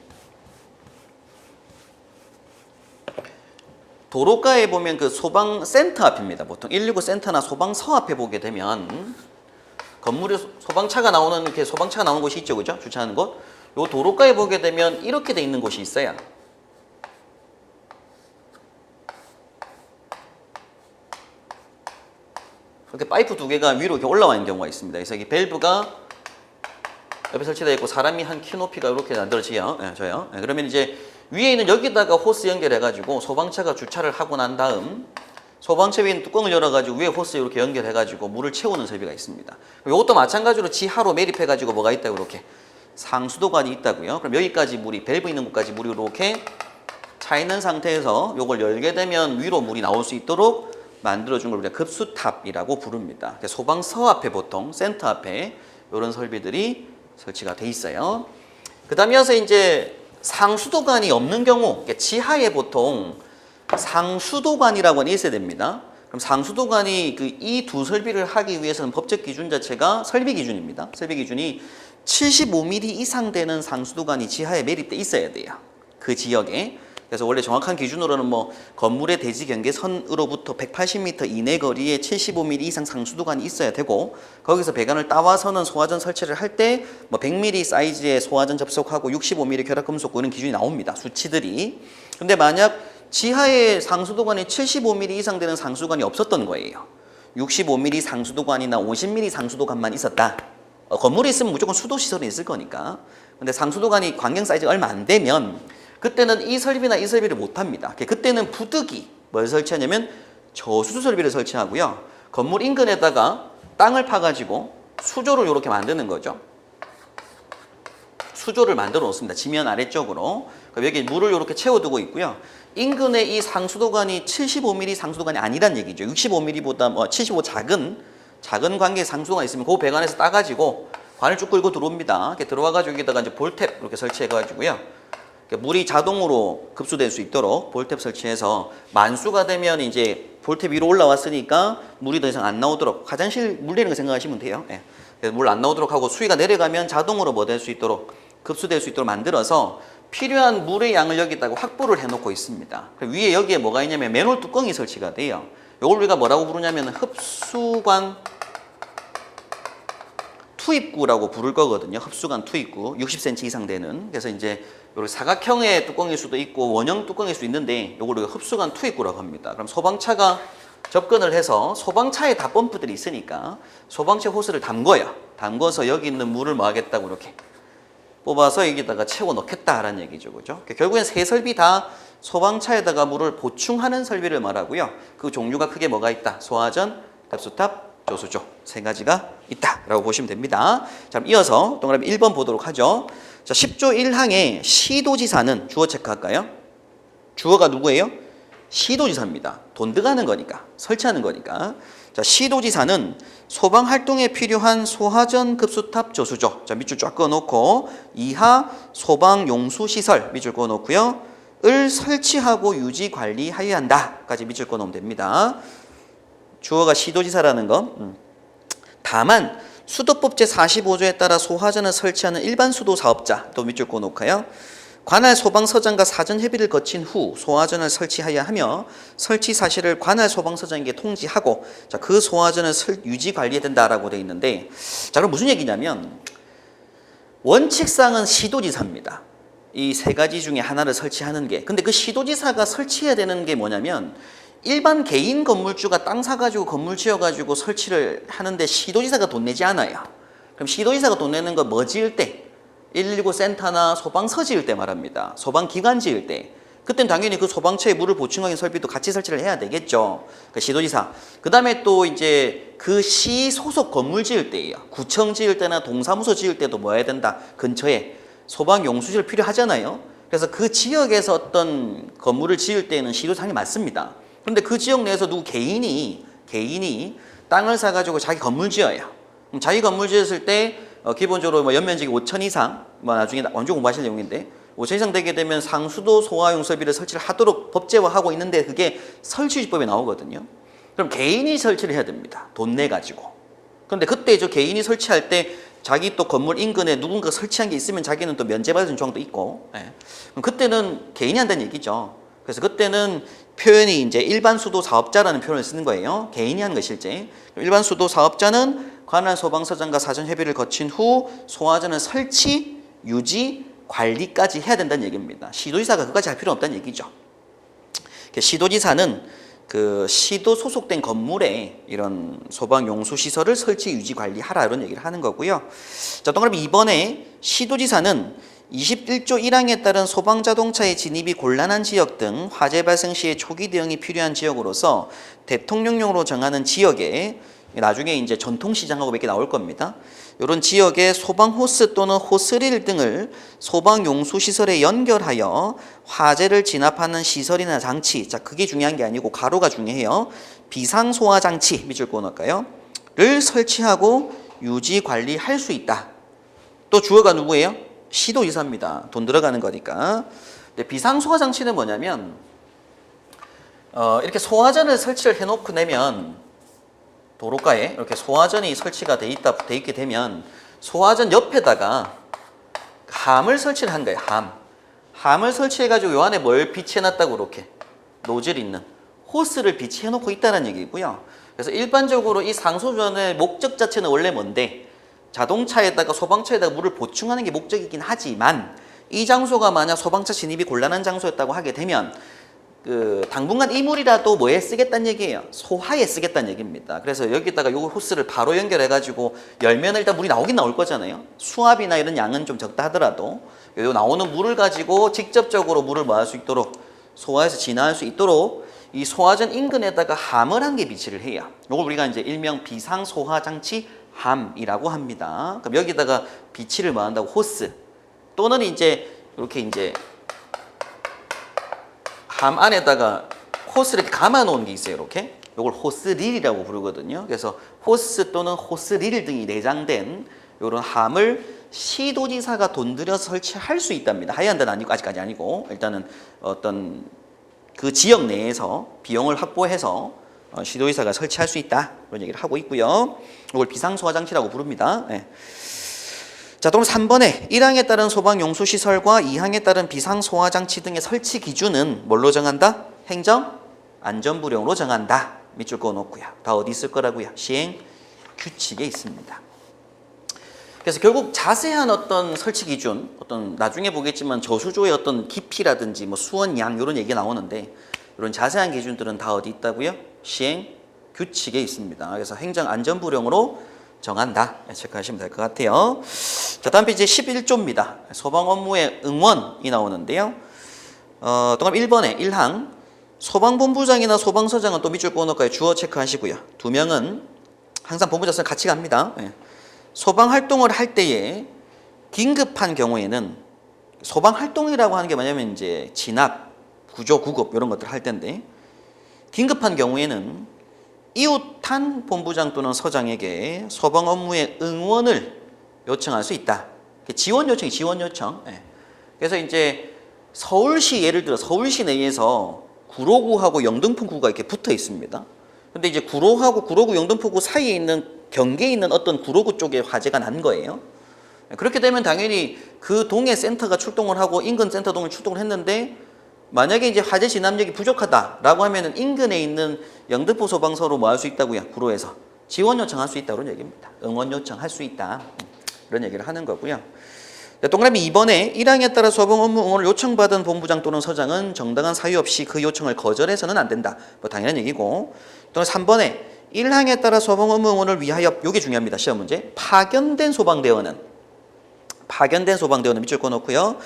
도로가에 보면 그 소방센터 앞입니다. 보통 119 센터나 소방서 앞에 보게 되면 건물에 소방차가 나오는 이렇게 소방차가 나오는 곳이 있죠, 그죠? 주차하는 곳. 요 도로가에 보게 되면 이렇게 돼 있는 곳이 있어요. 이렇게 파이프 2개가 위로 이렇게 올라와 있는 경우가 있습니다. 그래서 이 밸브가 옆에 설치되어 있고 사람이 한 키 높이가 이렇게 만들어져요. 그러면 이제 위에 있는 여기다가 호스 연결해가지고 소방차가 주차를 하고 난 다음 소방차 위에 있는 뚜껑을 열어가지고 위에 호스 이렇게 연결해가지고 물을 채우는 설비가 있습니다. 이것도 마찬가지로 지하로 매립해가지고 뭐가 있다고 이렇게 상수도관이 있다고요. 그럼 여기까지 물이 밸브 있는 곳까지 물이 이렇게 차 있는 상태에서 요걸 열게 되면 위로 물이 나올 수 있도록 만들어준 걸 우리가 급수탑이라고 부릅니다. 소방서 앞에 보통 센터 앞에 이런 설비들이 설치가 돼 있어요. 그 다음에 이어서 이제 상수도관이 없는 경우, 지하에 보통 상수도관이라고 하는 게 있어야 됩니다. 그럼 상수도관이 이 두 설비를 하기 위해서는 법적 기준 자체가 설비 기준입니다. 설비 기준이 75mm 이상 되는 상수도관이 지하에 매립돼 있어야 돼요. 그 지역에. 그래서 원래 정확한 기준으로는 뭐 건물의 대지 경계선으로부터 180m 이내 거리에 75mm 이상 상수도관이 있어야 되고, 거기서 배관을 따와서는 소화전 설치를 할 때 뭐 100mm 사이즈의 소화전 접속하고 65mm 결합금속 이런 기준이 나옵니다. 수치들이. 근데 만약 지하에 상수도관이 75mm 이상 되는 상수도관이 없었던 거예요. 65mm 상수도관이나 50mm 상수도관만 있었다. 건물이 있으면 무조건 수도시설이 있을 거니까. 근데 상수도관이 관경 사이즈가 얼마 안 되면 그때는 이 설비나 이 설비를 못 합니다. 그때는 부득이 뭘 설치하냐면 저수조 설비를 설치하고요. 건물 인근에다가 땅을 파가지고 수조를 이렇게 만드는 거죠. 수조를 만들어 놓습니다. 지면 아래쪽으로. 여기 물을 이렇게 채워두고 있고요. 인근에 이 상수도관이 75mm 상수도관이 아니란 얘기죠. 65mm보다 뭐 75 작은 관계 상수도관이 있으면 그 배관에서 따가지고 관을 쭉 끌고 들어옵니다. 이렇게 들어와가지고 여기다가 이제 볼탭 이렇게 설치해가지고요. 물이 자동으로 급수될 수 있도록 볼탭 설치해서 만수가 되면 이제 볼탭 위로 올라왔으니까 물이 더 이상 안 나오도록, 화장실 물 내리는 거 생각하시면 돼요. 예. 물 안 나오도록 하고 수위가 내려가면 자동으로 뭐 될 수 있도록, 급수될 수 있도록 만들어서 필요한 물의 양을 여기다가 확보를 해놓고 있습니다. 위에 여기에 뭐가 있냐면 맨홀 뚜껑이 설치가 돼요. 이걸 우리가 뭐라고 부르냐면 흡수관 투입구라고 부를 거거든요. 흡수관 투입구 60cm 이상 되는. 그래서 이제 이렇게 사각형의 뚜껑일 수도 있고 원형 뚜껑일 수도 있는데 이걸 우리가 흡수관 투입구라고 합니다. 그럼 소방차가 접근을 해서 소방차에 다 펌프들이 있으니까 소방차 호스를 담궈요. 담궈서 여기 있는 물을 뭐 하겠다고 이렇게 뽑아서 여기다가 채워 넣겠다라는 얘기죠. 그죠? 결국엔 세 설비 다 소방차에다가 물을 보충하는 설비를 말하고요. 그 종류가 크게 뭐가 있다? 소화전, 급수탑, 조수조 세 가지가 있다라고 보시면 됩니다. 자, 그럼 이어서 동그라미 1번 보도록 하죠. 자, 10조 1항에 시도지사는 주어 체크할까요? 주어가 누구예요? 시도지사입니다. 돈 들어가는 거니까, 설치하는 거니까. 자, 시도지사는 소방 활동에 필요한 소화전, 급수탑, 조수조. 자, 밑줄 쫙 그어놓고 이하 소방 용수 시설 밑줄 그어놓고요. 을 설치하고 유지 관리하여야 한다까지 밑줄 그어놓으면 됩니다. 주어가 시도지사라는 거. 다만 수도법 제45조에 따라 소화전을 설치하는 일반 수도 사업자 또 밑줄 그어놓고요. 관할 소방서장과 사전 협의를 거친 후 소화전을 설치하여야 하며 설치 사실을 관할 소방서장에게 통지하고, 자, 그 소화전을 유지 관리해야 된다라고 되어 있는데, 자, 그럼 무슨 얘기냐면 원칙상은 시도지사입니다. 이 세 가지 중에 하나를 설치하는 게. 근데 그 시도지사가 설치해야 되는 게 뭐냐면 일반 개인 건물주가 땅 사가지고 건물 지어가지고 설치를 하는데 시도지사가 돈 내지 않아요. 그럼 시도지사가 돈 내는 거 뭐 지을 때? 119 센터나 소방서 지을 때 말합니다. 소방기관 지을 때. 그땐 당연히 그 소방차에 물을 보충하는 설비도 같이 설치를 해야 되겠죠. 그 시도지사. 그 다음에 또 이제 그 시 소속 건물 지을 때예요. 구청 지을 때나 동사무소 지을 때도 뭐 해야 된다? 근처에 소방용수시설 필요하잖아요. 그래서 그 지역에서 어떤 건물을 지을 때는 시도상이 맞습니다. 그런데 그 지역 내에서 누구 개인이 땅을 사가지고 자기 건물 지어요. 그럼 자기 건물 지었을 때 기본적으로 뭐 연면적이 5천 이상, 뭐 나중에 원조 공부하실 내용인데 5천 이상 되게 되면 상수도 소화용 설비를 설치를 하도록 법제화하고 있는데 그게 설치주법에 나오거든요. 그럼 개인이 설치를 해야 됩니다. 돈 내 가지고. 그런데 그때 저 개인이 설치할 때 자기 또 건물 인근에 누군가 설치한 게 있으면 자기는 또 면제받은 조항도 있고, 예. 그럼 그때는 개인이 한다는 얘기죠. 그래서 그때는 표현이 이제 일반 수도 사업자라는 표현을 쓰는 거예요. 개인이 하는 거 실제. 일반 수도 사업자는 관할 소방서장과 사전 협의를 거친 후 소화전을 설치, 유지, 관리까지 해야 된다는 얘기입니다. 시도지사가 그까지 할 필요 없다는 얘기죠. 시도지사는 그 시도 소속된 건물에 이런 소방 용수 시설을 설치, 유지, 관리하라 이런 얘기를 하는 거고요. 자, 동그라미 2번에 시도지사는 21조 1항에 따른 소방자동차의 진입이 곤란한 지역 등 화재 발생 시에 초기 대응이 필요한 지역으로서 대통령령으로 정하는 지역에 나중에 이제 전통시장하고 몇 개 나올 겁니다. 이런 지역에 소방호스 또는 호스릴 등을 소방용수시설에 연결하여 화재를 진압하는 시설이나 장치, 자 그게 중요한 게 아니고 가로가 중요해요. 비상소화장치, 밑줄 그어놓을까요? 를 설치하고 유지 관리할 수 있다. 또 주어가 누구예요? 시도지사입니다. 돈 들어가는 거니까. 근데 비상소화장치는 뭐냐면 이렇게 소화전을 설치를 해놓고 나면 도로가에 이렇게 소화전이 설치가 돼 있게 되면 소화전 옆에다가 함을 설치를 한 거예요. 함을 설치해가지고 요 안에 뭘 비치해놨다고 이렇게 노즐 있는 호스를 비치해놓고 있다는 얘기고요. 그래서 일반적으로 이 상소전의 목적 자체는 원래 뭔데 자동차에다가 소방차에다가 물을 보충하는 게 목적이긴 하지만 이 장소가 만약 소방차 진입이 곤란한 장소였다고 하게 되면 당분간 이 물이라도 뭐에 쓰겠다는 얘기예요? 소화에 쓰겠다는 얘기입니다. 그래서 여기다가 요 호스를 바로 연결해가지고 열면 일단 물이 나오긴 나올 거잖아요. 수압이나 이런 양은 좀 적다 하더라도 요 나오는 물을 가지고 직접적으로 물을 뭐 할 수 있도록 소화해서 진화할 수 있도록 이 소화전 인근에다가 함을 한 개 비치를 해요. 요걸 우리가 이제 일명 비상소화장치 함이라고 합니다. 그럼 여기다가 비치를 뭐 한다고 호스 또는 이제 이렇게 이제 함 안에다가 호스를 이렇게 감아 놓은 게 있어요. 이렇게 이걸 호스릴이라고 부르거든요. 그래서 호스 또는 호스릴 등이 내장된 이런 함을 시도지사가 돈 들여서 설치할 수 있답니다. 하얀 아니고 아직까지 아니고 일단은 어떤 그 지역 내에서 비용을 확보해서 시도지사가 설치할 수 있다 그런 얘기를 하고 있고요. 이걸 비상소화장치라고 부릅니다. 네. 자, 또 3번에 1항에 따른 소방용수시설과 2항에 따른 비상소화장치 등의 설치 기준은 뭘로 정한다? 행정 안전부령으로 정한다. 밑줄 그어놓고요. 다 어디 있을 거라고요? 시행 규칙에 있습니다. 그래서 결국 자세한 어떤 설치 기준, 어떤 나중에 보겠지만 저수조의 어떤 깊이라든지 뭐 수원 양 이런 얘기가 나오는데 이런 자세한 기준들은 다 어디 있다고요? 시행 규칙에 있습니다. 그래서 행정 안전부령으로 정한다. 체크하시면 될 것 같아요. 자, 다음 페이지 11조입니다. 소방 업무의 응원이 나오는데요. 그럼 1번에 1항 소방본부장이나 소방서장은 또 밑줄 그어놓을까요? 주어 체크하시고요. 2명은 항상 본부장은 같이 갑니다. 소방활동을 할 때에 긴급한 경우에는 소방활동이라고 하는 게 뭐냐면 이제 진압, 구조, 구급 이런 것들 할 텐데 긴급한 경우에는 이웃한 본부장 또는 서장에게 소방 업무의 응원을 요청할 수 있다. 지원 요청이 지원 요청. 그래서 이제 서울시 예를 들어 서울시 내에서 구로구하고 영등포구가 이렇게 붙어 있습니다. 근데 이제 구로하고 구로구 영등포구 사이에 있는 경계에 있는 어떤 구로구 쪽에 화재가 난 거예요. 그렇게 되면 당연히 그 동에 센터가 출동을 하고 인근 센터동을 출동을 했는데 만약에 이제 화재 진압력이 부족하다라고 하면은 인근에 있는 영등포 소방서로 뭐 할 수 있다고요? 구로에서 지원 요청할 수 있다 그런 얘기입니다. 응원 요청할 수 있다 그런 얘기를 하는 거고요. 동그라미 2번에 1항에 따라 소방 업무 응원을 요청받은 본부장 또는 서장은 정당한 사유 없이 그 요청을 거절해서는 안 된다. 뭐 당연한 얘기고. 또는 3번에 1항에 따라 소방 업무 응원을 위하여 이게 중요합니다. 시험 문제. 파견된 소방대원은 밑줄 그어놓고요.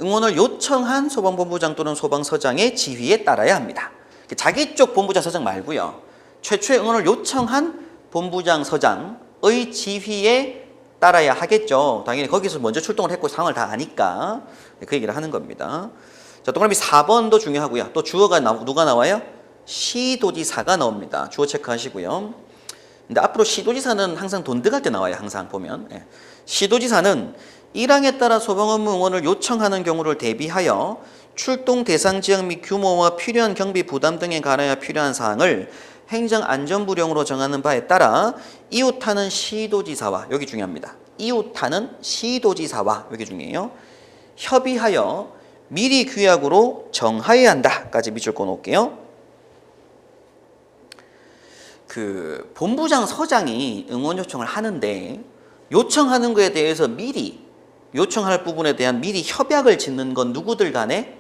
응원을 요청한 소방본부장 또는 소방서장의 지휘에 따라야 합니다. 자기 쪽 본부장 서장 말고요. 최초의 응원을 요청한 본부장 서장의 지휘에 따라야 하겠죠. 당연히 거기서 먼저 출동을 했고 상황을 다 아니까 그 얘기를 하는 겁니다. 자, 동그라미 4번도 중요하고요. 또 주어가 누가 나와요? 시도지사가 나옵니다. 주어 체크하시고요. 근데 앞으로 시도지사는 항상 돈 들어갈 때 나와요. 항상 보면. 시도지사는 1항에 따라 소방 업무 응원을 요청하는 경우를 대비하여 출동 대상 지역 및 규모와 필요한 경비 부담 등에 관하여 필요한 사항을 행정안전부령으로 정하는 바에 따라 이웃하는 시도지사와 여기 중요합니다. 이웃하는 시도지사와 여기 중요해요. 협의하여 미리 규약으로 정하여야 한다까지 밑줄 그어놓을게요. 그 본부장 서장이 응원 요청을 하는데 요청하는 거에 대해서 미리 요청할 부분에 대한 미리 협약을 짓는 건 누구들 간에?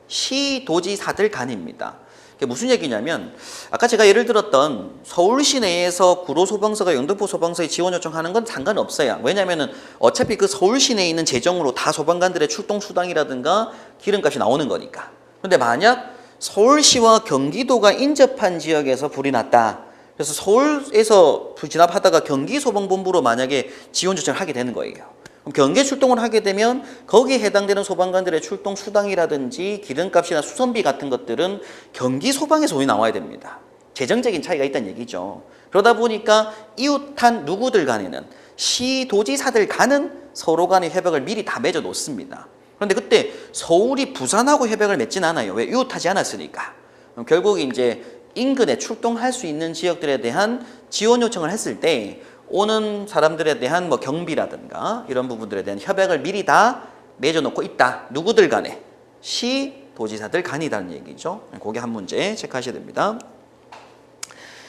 시도지사들 간입니다. 그게 무슨 얘기냐면 아까 제가 예를 들었던 서울시 내에서 구로소방서가 영등포 소방서에 지원 요청하는 건 상관없어요. 왜냐하면 어차피 그 서울시 내에 있는 재정으로 다 소방관들의 출동 수당이라든가 기름값이 나오는 거니까. 근데 만약 서울시와 경기도가 인접한 지역에서 불이 났다. 그래서 서울에서 진압하다가 경기소방본부로 만약에 지원 요청을 하게 되는 거예요. 그럼 경계 출동을 하게 되면 거기에 해당되는 소방관들의 출동 수당이라든지 기름값이나 수선비 같은 것들은 경기소방에서 돈이 나와야 됩니다. 재정적인 차이가 있다는 얘기죠. 그러다 보니까 이웃한 누구들 간에는 시도지사들 간은 서로 간의 협약을 미리 다 맺어 놓습니다. 그런데 그때 서울이 부산하고 협약을 맺진 않아요. 왜? 이웃하지 않았으니까. 그럼 결국 이제 인근에 출동할 수 있는 지역들에 대한 지원 요청을 했을 때 오는 사람들에 대한 뭐 경비라든가 이런 부분들에 대한 협약을 미리 다 맺어놓고 있다. 누구들 간에? 시도지사들 간이라는 얘기죠. 그게 한 문제 체크하셔야 됩니다.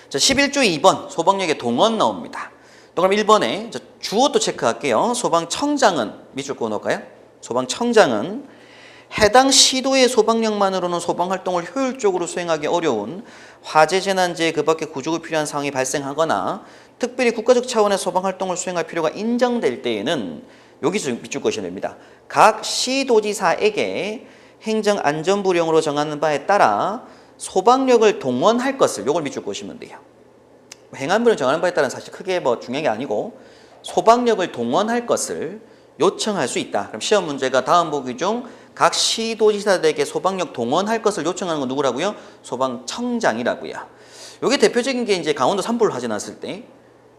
자, 11조 2번 소방력의 동원 나옵니다. 또 그럼 1번에 주어도 체크할게요. 소방청장은 밑줄 그어 놓을까요? 소방청장은 해당 시도의 소방력만으로는 소방활동을 효율적으로 수행하기 어려운 화재, 재난재해 그 밖에 구조가 필요한 상황이 발생하거나 특별히 국가적 차원의 소방활동을 수행할 필요가 인정될 때에는 여기서 밑줄 그으셔야 됩니다. 각 시도지사에게 행정안전부령으로 정하는 바에 따라 소방력을 동원할 것을 요걸 밑줄 그으시면 돼요. 행안부령 정하는 바에 따라는 사실 크게 뭐 중요한 게 아니고 소방력을 동원할 것을 요청할 수 있다. 그럼 시험 문제가 다음 보기 중 각 시도지사들에게 소방력 동원할 것을 요청하는 건 누구라고요? 소방청장이라고요. 요게 대표적인 게 이제 강원도 산불 화재 났을 때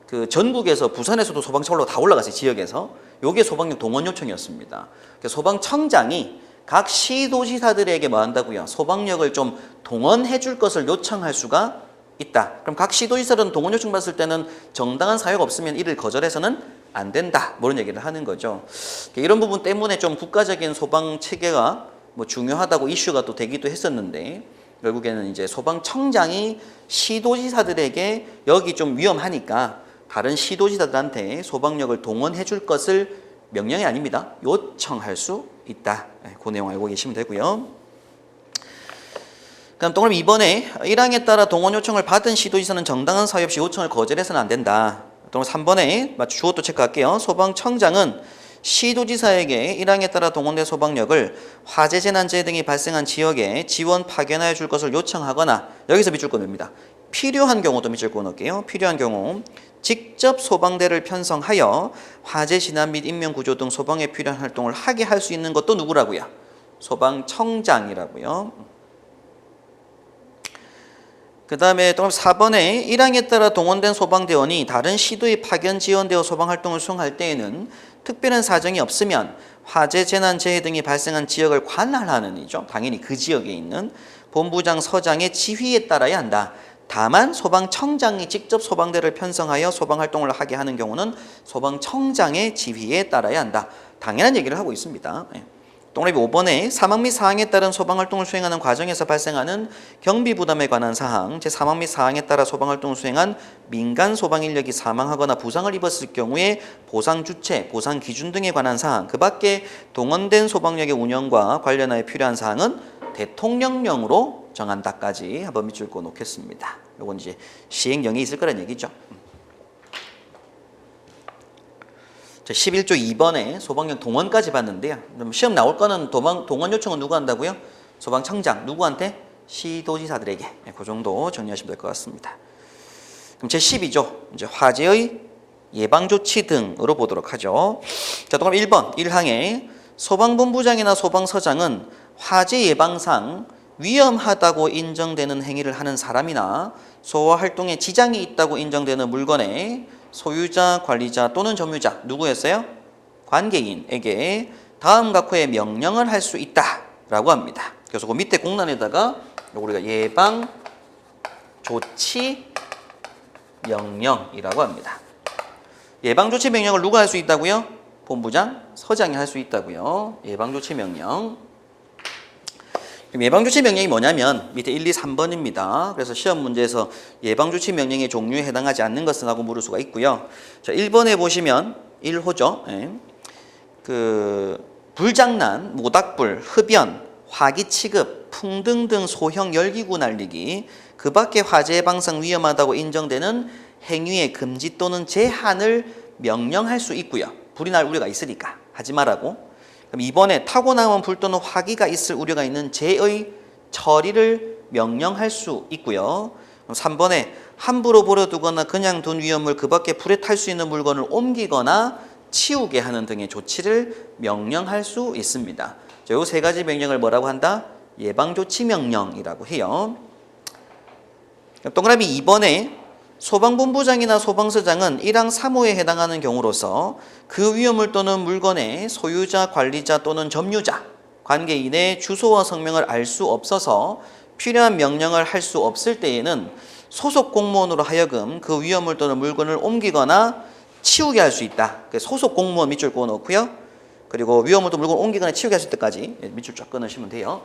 그 전국에서 부산에서도 소방차 다 올라갔어요. 지역에서. 요게 소방력 동원 요청이었습니다. 소방청장이 각 시도지사들에게 뭐 한다고요? 소방력을 좀 동원해 줄 것을 요청할 수가 있다. 그럼 각 시도지사들은 동원 요청 받았을 때는 정당한 사유가 없으면 이를 거절해서는 안 된다. 뭐 이런 얘기를 하는 거죠. 이런 부분 때문에 좀 국가적인 소방 체계가 뭐 중요하다고 이슈가 또 되기도 했었는데 결국에는 이제 소방청장이 시도지사들에게 여기 좀 위험하니까 다른 시도지사들한테 소방력을 동원해 줄 것을 명령이 아닙니다. 요청할 수 있다. 그 내용 알고 계시면 되고요. 그다음 동그라미 2번에 1항에 따라 동원 요청을 받은 시도지사는 정당한 사유 없이 요청을 거절해서는 안 된다. 동그라미 3번에 주어도 체크할게요. 소방청장은 시도지사에게 1항에 따라 동원된 소방력을 화재, 재난재해 등이 발생한 지역에 지원 파견하여 줄 것을 요청하거나 여기서 밑줄 그어냅니다. 필요한 경우도 밑줄 그어놓을게요. 필요한 경우 직접 소방대를 편성하여 화재 진압 및 인명구조 등 소방에 필요한 활동을 하게 할 수 있는 것도 누구라고요? 소방청장이라고요. 그 다음에 또 4번에 1항에 따라 동원된 소방대원이 다른 시도에 파견 지원되어 소방활동을 수행할 때에는 특별한 사정이 없으면 화재, 재난, 재해 등이 발생한 지역을 관할하는 이죠. 당연히 그 지역에 있는 본부장, 서장의 지휘에 따라야 한다. 다만 소방청장이 직접 소방대를 편성하여 소방활동을 하게 하는 경우는 소방청장의 지휘에 따라야 한다. 당연한 얘기를 하고 있습니다. 동그라미 5번에 사망 및 사항에 따른 소방활동을 수행하는 과정에서 발생하는 경비 부담에 관한 사항, 사망 및 사항에 따라 소방활동을 수행한 민간 소방 인력이 사망하거나 부상을 입었을 경우에 보상 주체, 보상 기준 등에 관한 사항, 그 밖에 동원된 소방력의 운영과 관련하여 필요한 사항은 대통령령으로 정한다까지 한번 밑줄 그어 놓겠습니다. 요건 이제 시행령이 있을 거란 얘기죠. 11조 2번에 소방력 동원까지 봤는데요. 시험 나올 거는 동원 요청은 누구 한다고요? 소방청장. 누구한테? 시도지사들에게. 그 정도 정리하시면 될 것 같습니다. 그럼 제12조 이제 화재의 예방조치 등으로 보도록 하죠. 자, 그럼 1번 1항에 소방본부장이나 소방서장은 화재 예방상 위험하다고 인정되는 행위를 하는 사람이나 소화 활동에 지장이 있다고 인정되는 물건의 소유자, 관리자 또는 점유자 누구였어요? 관계인에게 다음 각호의 명령을 할 수 있다라고 합니다. 그래서 그 밑에 공란에다가 우리가 예방 조치 명령이라고 합니다. 예방 조치 명령을 누가 할 수 있다고요? 본부장, 서장이 할 수 있다고요. 예방 조치 명령. 예방조치 명령이 뭐냐면 밑에 1, 2, 3번입니다. 그래서 시험 문제에서 예방조치 명령의 종류에 해당하지 않는 것은 하고 물을 수가 있고요. 자, 1번에 보시면 1호죠. 그 불장난, 모닥불, 흡연, 화기 취급, 풍등 등 소형 열기구 날리기, 그 밖에 화재 예방상 위험하다고 인정되는 행위의 금지 또는 제한을 명령할 수 있고요. 불이 날 우려가 있으니까 하지 말라고. 그럼 2번에 타고나면 불 또는 화기가 있을 우려가 있는 재의 처리를 명령할 수 있고요. 그럼 3번에 함부로 버려두거나 그냥 둔 위험물 그 밖에 불에 탈 수 있는 물건을 옮기거나 치우게 하는 등의 조치를 명령할 수 있습니다. 이 세 가지 명령을 뭐라고 한다? 예방조치 명령이라고 해요. 동그라미 2번에 소방본부장이나 소방서장은 1항 3호에 해당하는 경우로서 그 위험물 또는 물건의 소유자, 관리자 또는 점유자, 관계인의 주소와 성명을 알 수 없어서 필요한 명령을 할 수 없을 때에는 소속 공무원으로 하여금 그 위험물 또는 물건을 옮기거나 치우게 할 수 있다. 소속 공무원 밑줄 그어 놓고요. 그리고 위험물 또는 물건을 옮기거나 치우게 할 수 있다까지 밑줄 쫙 끊으시면 돼요.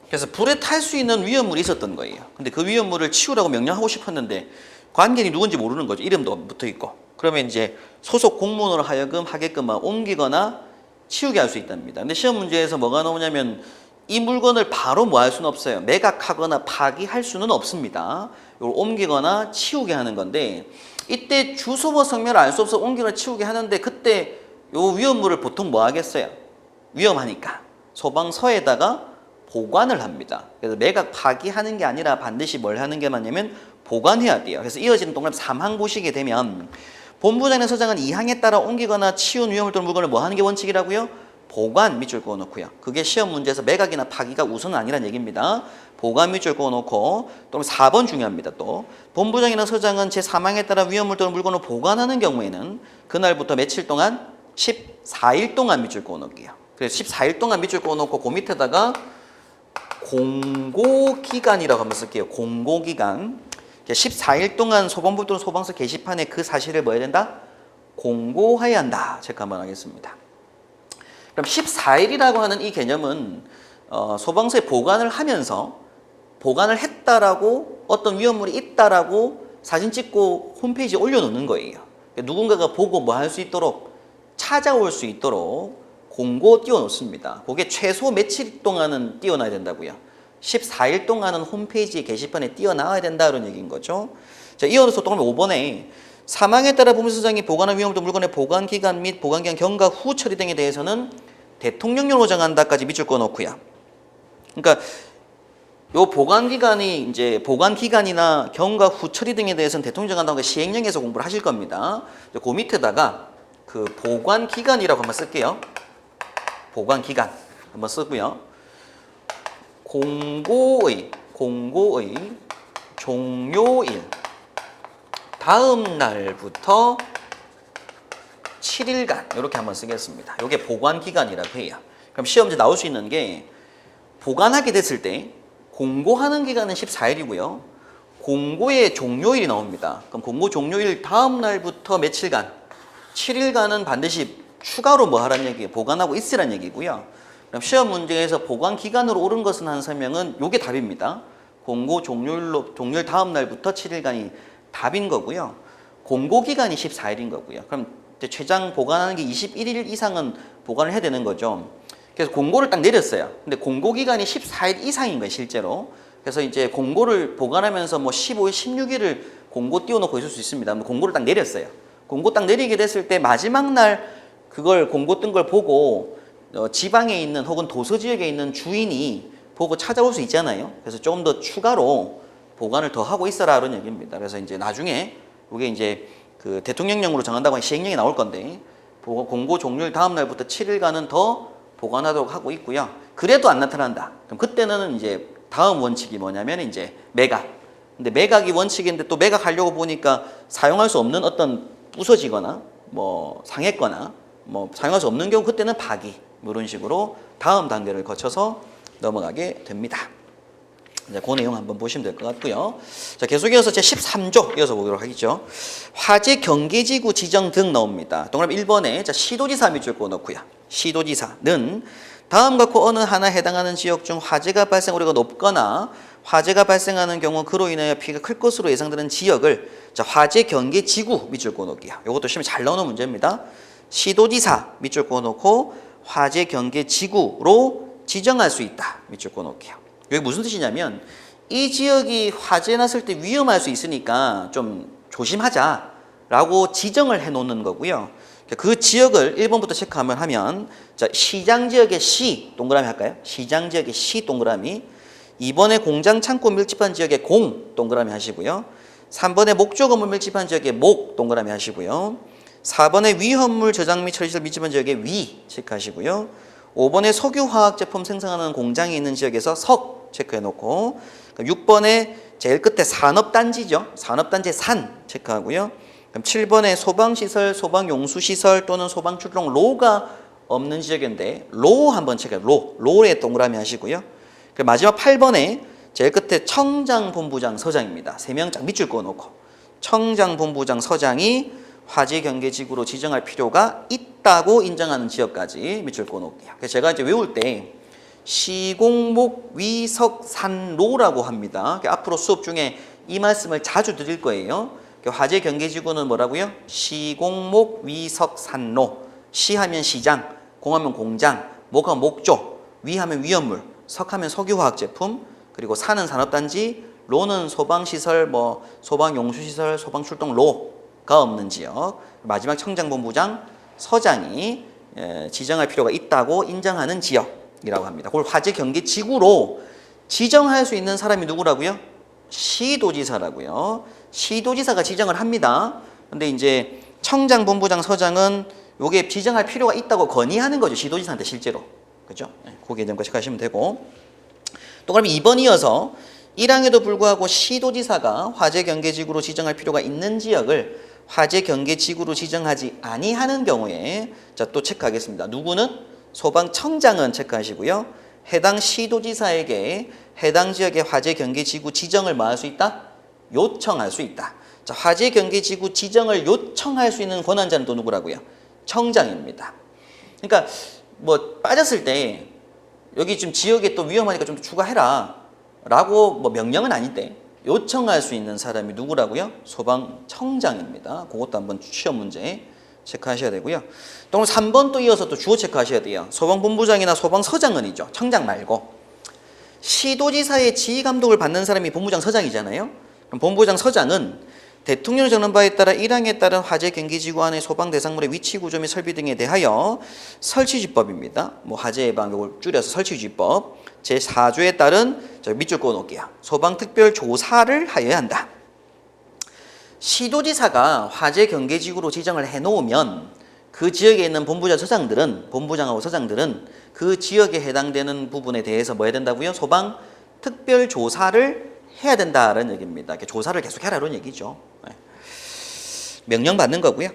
그래서 불에 탈 수 있는 위험물이 있었던 거예요. 근데 그 위험물을 치우라고 명령하고 싶었는데 관계인이 누군지 모르는 거죠. 이름도 붙어 있고. 그러면 이제 소속 공무원으로 하여금 하게끔 옮기거나 치우게 할 수 있답니다. 근데 시험 문제에서 뭐가 나오냐면 이 물건을 바로 뭐 할 수는 없어요. 매각하거나 파기할 수는 없습니다. 이걸 옮기거나 치우게 하는 건데 이때 주소와 성명을 알 수 없어 옮기거나 치우게 하는데 그때 요 위험물을 보통 뭐 하겠어요? 위험하니까 소방서에다가 보관을 합니다. 그래서 매각 파기하는 게 아니라 반드시 뭘 하는 게 맞냐면 보관해야 돼요. 그래서 이어지는 동그라미 3항 보시게 되면 본부장이나 서장은 2항에 따라 옮기거나 치운 위험물 또는 물건을 뭐 하는 게 원칙이라고요? 보관 밑줄 그어 놓고요. 그게 시험 문제에서 매각이나 파기가 우선은 아니란 얘기입니다. 보관 밑줄 그어 놓고 또 4번 중요합니다. 또 본부장이나 서장은 제3항에 따라 위험물 또는 물건을 보관하는 경우에는 그날부터 며칠 동안 14일 동안 밑줄 그어 놓을게요. 그래서 14일 동안 밑줄 그어 놓고 그 밑에다가 공고기간이라고 한번 쓸게요. 공고기간. 14일 동안 소방부 또는 소방서 게시판에 그 사실을 뭐 해야 된다? 공고해야 한다. 체크 한번 하겠습니다. 그럼 14일이라고 하는 이 개념은 소방서에 보관을 하면서 보관을 했다라고 어떤 위험물이 있다라고 사진 찍고 홈페이지에 올려놓는 거예요. 누군가가 보고 뭐 할 수 있도록 찾아올 수 있도록 공고 띄워놓습니다. 그게 최소 며칠 동안은 띄워놔야 된다고요. 14일 동안은 홈페이지 게시판에 띄워놔야 된다 그런 얘기인 거죠. 자, 이어서 또 5번에 사망에 따라 본부서장이 보관한 위험물 물건의 보관기간 및 보관기간 경과 후 처리 등에 대해서는 대통령령으로 정한다까지 밑줄 그어 놓고요. 그러니까 요 보관기간이 이제 보관기간이나 경과 후 처리 등에 대해서는 대통령 정한다고 시행령에서 공부를 하실 겁니다. 그 밑에다가 그 보관기간이라고 한번 쓸게요. 보관기간 한번 쓰고요. 공고의 종료일 다음 날부터 7일간 이렇게 한번 쓰겠습니다. 이게 보관기간이라고 해요. 그럼 시험지 나올 수 있는 게 보관하게 됐을 때 공고하는 기간은 14일이고요. 공고의 종료일이 나옵니다. 그럼 공고 종료일 다음 날부터 며칠간 7일간은 반드시 추가로 뭐 하라는 얘기예요? 보관하고 있으라는 얘기고요. 그럼 시험 문제에서 보관 기간으로 옳은 것은 한 설명은 요게 답입니다. 공고 종료일 다음 날부터 7일간이 답인 거고요. 공고 기간이 14일인 거고요. 그럼 이제 최장 보관하는 게 21일 이상은 보관을 해야 되는 거죠. 그래서 공고를 딱 내렸어요. 근데 공고 기간이 14일 이상인 거예요, 실제로. 그래서 이제 공고를 보관하면서 뭐 15일, 16일을 공고 띄워놓고 있을 수 있습니다. 공고를 딱 내렸어요. 공고 딱 내리게 됐을 때 마지막 날 그걸 공고 뜬 걸 보고 지방에 있는 혹은 도서 지역에 있는 주인이 보고 찾아올 수 있잖아요. 그래서 조금 더 추가로 보관을 더 하고 있어라 그런 얘기입니다. 그래서 이제 나중에 이게 이제 그 대통령령으로 정한다고 하는 시행령이 나올 건데 공고 종료일 다음 날부터 7일간은 더 보관하도록 하고 있고요. 그래도 안 나타난다. 그럼 그때는 이제 다음 원칙이 뭐냐면 이제 매각. 근데 매각이 원칙인데 또 매각하려고 보니까 사용할 수 없는 어떤 부서지거나 뭐 상했거나 뭐 사용할 수 없는 경우 그때는 파기 뭐 이런 식으로 다음 단계를 거쳐서 넘어가게 됩니다. 이제 그 내용 한번 보시면 될 것 같고요. 자, 계속해서 제 13조 이어서 보도록 하겠죠. 화재 경계지구 지정 등 나옵니다. 동그라미 1번에 자, 시도지사 밑줄 그어 놓고요. 시도지사는 다음과 그 어느 하나 해당하는 지역 중 화재가 발생 우려가 높거나 화재가 발생하는 경우 그로 인하여 피해가 클 것으로 예상되는 지역을 자, 화재 경계 지구 밑줄 그어 놓을게요. 이것도 시험에 잘 나오는 문제입니다. 시도지사 밑줄 그어 놓고 화재 경계 지구로 지정할 수 있다. 밑줄 그어 놓을게요. 이게 무슨 뜻이냐면 이 지역이 화재 났을 때 위험할 수 있으니까 좀 조심하자. 라고 지정을 해 놓는 거고요. 그 지역을 1번부터 체크하면 자, 시장 지역의 시 동그라미 할까요? 시장 지역의 시 동그라미. 2번에 공장 창고 밀집한 지역의 공 동그라미 하시고요. 3번에 목조 건물 밀집한 지역의 목 동그라미 하시고요. 4번에 위험물 저장 및 처리시설 밀집한 지역의 위 체크하시고요. 5번에 석유화학 제품 생산하는 공장이 있는 지역에서 석 체크해 놓고 6번에 제일 끝에 산업단지죠. 산업단지의 산 체크하고요. 그럼 7번에 소방시설, 소방용수시설 또는 소방출동로가 없는 지역인데 로 한번 체크해요. 로에 동그라미 하시고요. 그리고 마지막 8번에 제일 끝에 청장본부장 서장입니다. 3명 쫙 밑줄 그어놓고 청장본부장 서장이 화재경계지구로 지정할 필요가 있다고 인정하는 지역까지 밑줄 그어놓을게요. 그래서 제가 이제 외울 때 시공목 위석 산로라고 합니다. 앞으로 수업 중에 이 말씀을 자주 드릴 거예요. 화재경계지구는 뭐라고요? 시공목 위석 산로. 시하면 시장, 공하면 공장, 목하면 목조, 위하면 위험물, 석하면 석유화학 제품, 그리고 산은 산업단지, 로는 소방시설, 소방용수시설, 소방출동로가 없는 지역. 마지막 청장본부장 서장이 지정할 필요가 있다고 인정하는 지역이라고 합니다. 그걸 화재경계지구로 지정할 수 있는 사람이 누구라고요? 시도지사라고요. 시도지사가 지정을 합니다. 근데 이제 청장본부장 서장은 요게 지정할 필요가 있다고 건의하는 거죠. 시도지사한테 실제로. 그죠? 그 개념과 체크하시면 되고. 또 그러면 2번 이어서 1항에도 불구하고 시도지사가 화재경계지구로 지정할 필요가 있는 지역을 화재경계지구로 지정하지 아니하는 경우에 자, 또 체크하겠습니다. 누구는? 소방청장은 체크하시고요. 해당 시도지사에게 해당 지역의 화재경계지구 지정을 뭐 할 수 있다? 요청할 수 있다. 자, 화재경계지구 지정을 요청할 수 있는 권한자는 또 누구라고요? 청장입니다. 그러니까 빠졌을 때 여기 지금 지역에 또 위험하니까 좀 추가해라 라고 명령은 아닌데 요청할 수 있는 사람이 누구라고요? 소방청장입니다. 그것도 한번 시험 문제 체크하셔야 되고요. 또 3번 또 이어서 또 주어 체크하셔야 돼요. 소방본부장이나 소방서장은이죠. 청장 말고 시도지사의 지휘감독을 받는 사람이 본부장 서장이잖아요. 그럼 본부장 서장은 대통령이 정한 바에 따라 1항에 따른 화재경계지구 안의 소방 대상물의 위치 구조 및 설비 등에 대하여 설치지법입니다. 화재 예방 이걸 줄여서 설치지법 제4조에 따른 밑줄 그어 놓을게요. 소방특별조사를 하여야 한다. 시도지사가 화재경계지구로 지정을 해놓으면 그 지역에 있는 본부장하고 서장들은 그 지역에 해당되는 부분에 대해서 뭐 해야 된다고요? 소방특별조사를 해야 된다는 얘기입니다. 조사를 계속 해라 이런 얘기죠. 명령 받는 거고요.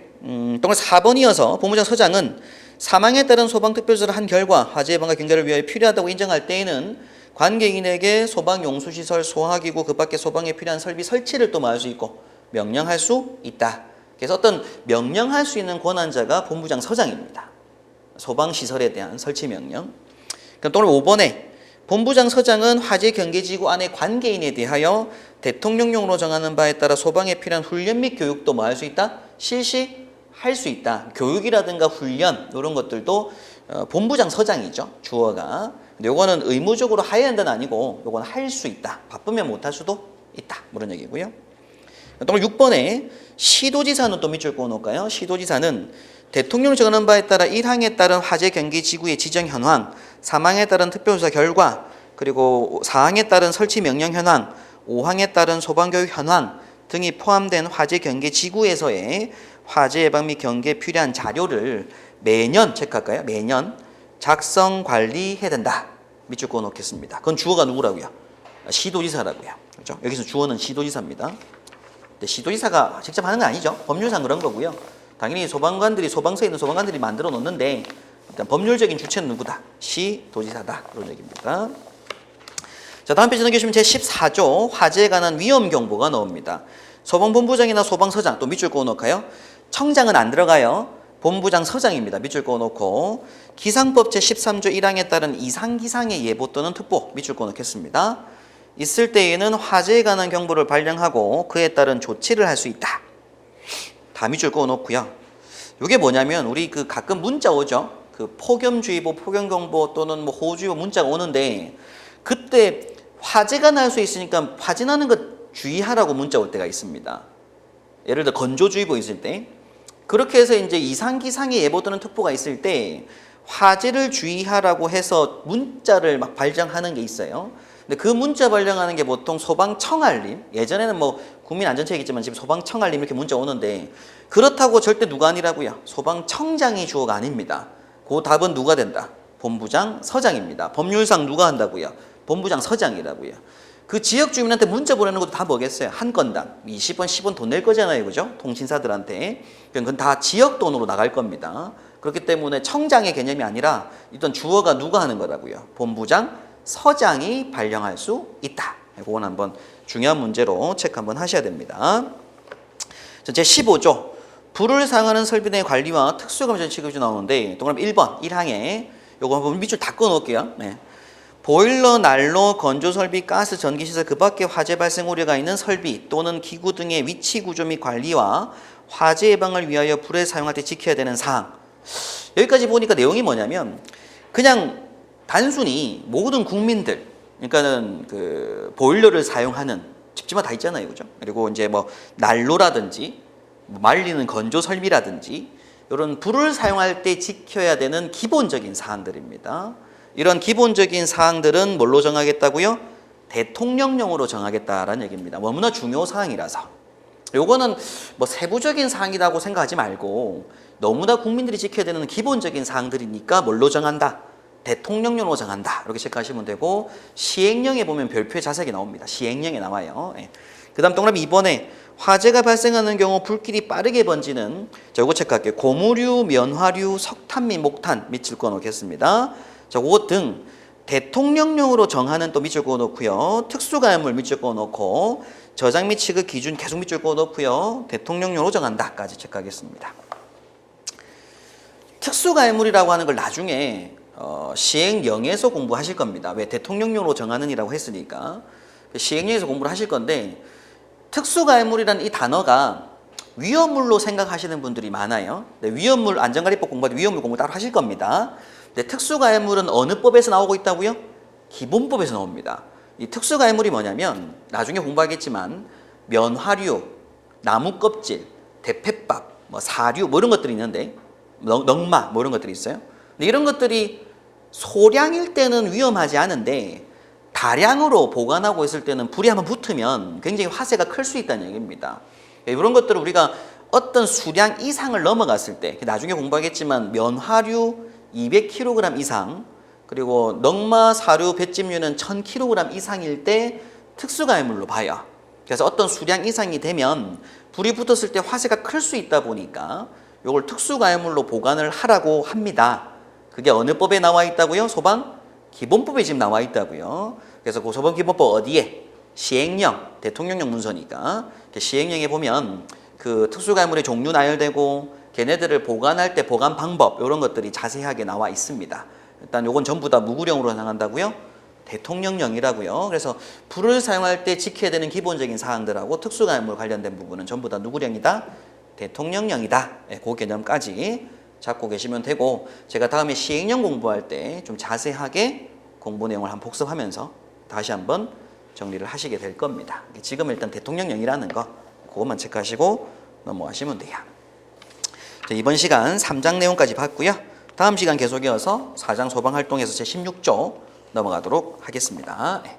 또 4번이어서 본부장 서장은 사망에 따른 소방특별조사를 한 결과 화재 예방과 경계를 위하여 필요하다고 인정할 때에는 관계인에게 소방용수시설, 소화기구, 그 밖에 소방에 필요한 설비 설치를 또 할 수 있고 명령할 수 있다. 그래서 어떤 명령할 수 있는 권한자가 본부장 서장입니다. 소방시설에 대한 설치 명령. 그럼 또 5번에 본부장 서장은 화재경계지구 안의 관계인에 대하여 대통령령으로 정하는 바에 따라 소방에 필요한 훈련 및 교육도 뭐 할 수 있다? 실시할 수 있다. 교육이라든가 훈련 이런 것들도 본부장 서장이죠. 주어가. 근데 요거는 의무적으로 해야 한다는 아니고 요거는 할 수 있다. 바쁘면 못할 수도 있다. 그런 얘기고요. 또 6번에 시도지사는 또 밑줄 그어 놓을까요? 시도지사는 대통령이 정하는 바에 따라 1항에 따른 화재경계지구의 지정 현황, 3항에 따른 특별조사 결과, 그리고 4항에 따른 설치 명령 현황, 5항에 따른 소방교육 현황 등이 포함된 화재경계지구에서의 화재 예방 및 경계에 필요한 자료를 매년 체크할까요? 매년 작성 관리해야 된다. 밑줄 그어 놓겠습니다. 그건 주어가 누구라고요? 시도지사라고요. 그렇죠? 여기서 주어는 시도지사입니다. 근데 시도지사가 직접 하는 건 아니죠. 법률상 그런 거고요. 당연히 소방서에 있는 소방관들이 만들어 놓는데 일단 법률적인 주체는 누구다? 시도지사다. 그런 얘기입니다. 자, 다음 페이지 넘기시면 제14조 화재에 관한 위험경보가 나옵니다. 소방본부장이나 소방서장 또 밑줄 그어 놓을까요? 청장은 안 들어가요. 본부장 서장입니다. 밑줄 그어 놓고 기상법 제13조 1항에 따른 이상기상의 예보 또는 특보 밑줄 그어 놓겠습니다. 있을 때에는 화재에 관한 경보를 발령하고 그에 따른 조치를 할 수 있다. 다 밑줄 그어 놓고요. 이게 뭐냐면 우리 가끔 문자 오죠. 폭염주의보, 폭염경보 또는 호우주의보 문자가 오는데 그때 화재가 날 수 있으니까 화재 나는 것 주의하라고 문자 올 때가 있습니다. 예를 들어 건조주의보 있을 때 그렇게 해서 이제 이상기상의 예보 또는 특보가 있을 때 화재를 주의하라고 해서 문자를 막 발령하는 게 있어요. 근데 그 문자 발령하는 게 보통 소방청알림, 예전에는 뭐 국민안전처이겠지만 지금 소방청알림 이렇게 문자 오는데 그렇다고 절대 누가 아니라고요. 소방청장이 주어가 아닙니다. 그 답은 누가 된다? 본부장, 서장입니다. 법률상 누가 한다고요? 본부장, 서장이라고요. 그 지역 주민한테 문자 보내는 것도 다 뭐겠어요? 한 건당 20원, 10원 돈 낼 거잖아요. 그죠? 통신사들한테. 그건 다 지역 돈으로 나갈 겁니다. 그렇기 때문에 청장의 개념이 아니라 일단 주어가 누가 하는 거라고요? 본부장, 서장이 발령할 수 있다. 그건 한번 중요한 문제로 체크 한번 하셔야 됩니다. 제15조. 불을 사용하는 설비 내 관리와 특수감시 취급이 나오는데 동그라미 1번 1항에 요거 한번 밑줄 다 끊어놓을게요. 네. 보일러, 난로, 건조설비, 가스, 전기시설 그 밖에 화재 발생 우려가 있는 설비 또는 기구 등의 위치 구조 및 관리와 화재 예방을 위하여 불을 사용할 때 지켜야 되는 사항. 여기까지 보니까 내용이 뭐냐면 그냥 단순히 모든 국민들, 그러니까는 그 보일러를 사용하는 집집마다 다 있잖아요, 그죠? 그리고 이제 뭐 난로라든지 말리는 건조 설비라든지 이런 불을 사용할 때 지켜야 되는 기본적인 사항들입니다. 이런 기본적인 사항들은 뭘로 정하겠다고요? 대통령령으로 정하겠다라는 얘기입니다. 너무나 중요 사항이라서. 요거는 뭐 세부적인 사항이라고 생각하지 말고 너무나 국민들이 지켜야 되는 기본적인 사항들이니까 뭘로 정한다? 대통령령으로 정한다. 이렇게 체크하시면 되고 시행령에 보면 별표에 자세하게 나옵니다. 시행령에 나와요. 예. 그 다음 동그라미 2번에 화재가 발생하는 경우 불길이 빠르게 번지는 자, 요거 체크할게요. 고무류, 면화류, 석탄 및 목탄 밑줄 그어 놓겠습니다. 자, 그거 등 대통령령으로 정하는 또 밑줄 그어 놓고요. 특수가연물 밑줄 그어 놓고 저장 및 취급 기준 계속 밑줄 그어 놓고요. 대통령령으로 정한다까지 체크하겠습니다. 특수가연물이라고 하는 걸 나중에 시행령에서 공부하실 겁니다. 왜 대통령령으로 정하는 이라고 했으니까 시행령에서 공부를 하실 건데 특수가해물이라는 이 단어가 위험물로 생각하시는 분들이 많아요. 위험물 안전관리법 공부할 때 위험물 공부 따로 하실 겁니다. 근데 특수가해물은 어느 법에서 나오고 있다고요? 기본법에서 나옵니다. 이 특수가해물이 뭐냐면 나중에 공부하겠지만 면화류, 나무 껍질, 대패밥, 뭐 사류 뭐 이런 것들이 있는데 넝마 뭐 이런 것들이 있어요. 근데 이런 것들이 소량일 때는 위험하지 않은데 다량으로 보관하고 있을 때는 불이 한번 붙으면 굉장히 화재가 클 수 있다는 얘기입니다. 이런 것들을 우리가 어떤 수량 이상을 넘어갔을 때 나중에 공부하겠지만 면화류 200kg 이상 그리고 넝마, 사류, 볏짚류는 1000kg 이상일 때 특수가해물로 봐요. 그래서 어떤 수량 이상이 되면 불이 붙었을 때 화재가 클 수 있다 보니까 이걸 특수가해물로 보관을 하라고 합니다. 그게 어느 법에 나와 있다고요? 소방기본법에 지금 나와 있다고요. 그래서 그 소방기본법 어디에? 시행령, 대통령령 문서니까 시행령에 보면 그 특수가해물의 종류 나열되고 걔네들을 보관할 때 보관 방법 이런 것들이 자세하게 나와 있습니다. 일단 요건 전부 다 무구령으로 나간다고요? 대통령령이라고요. 그래서 불을 사용할 때 지켜야 되는 기본적인 사항들하고 특수가해물 관련된 부분은 전부 다 누구령이다? 대통령령이다. 네, 그 개념까지 잡고 계시면 되고 제가 다음에 시행령 공부할 때 좀 자세하게 공부 내용을 한번 복습하면서 다시 한번 정리를 하시게 될 겁니다. 지금 일단 대통령령이라는 거 그것만 체크하시고 넘어가시면 돼요. 자, 이번 시간 3장 내용까지 봤고요. 다음 시간 계속 이어서 4장 소방활동에서 제16조 넘어가도록 하겠습니다. 네.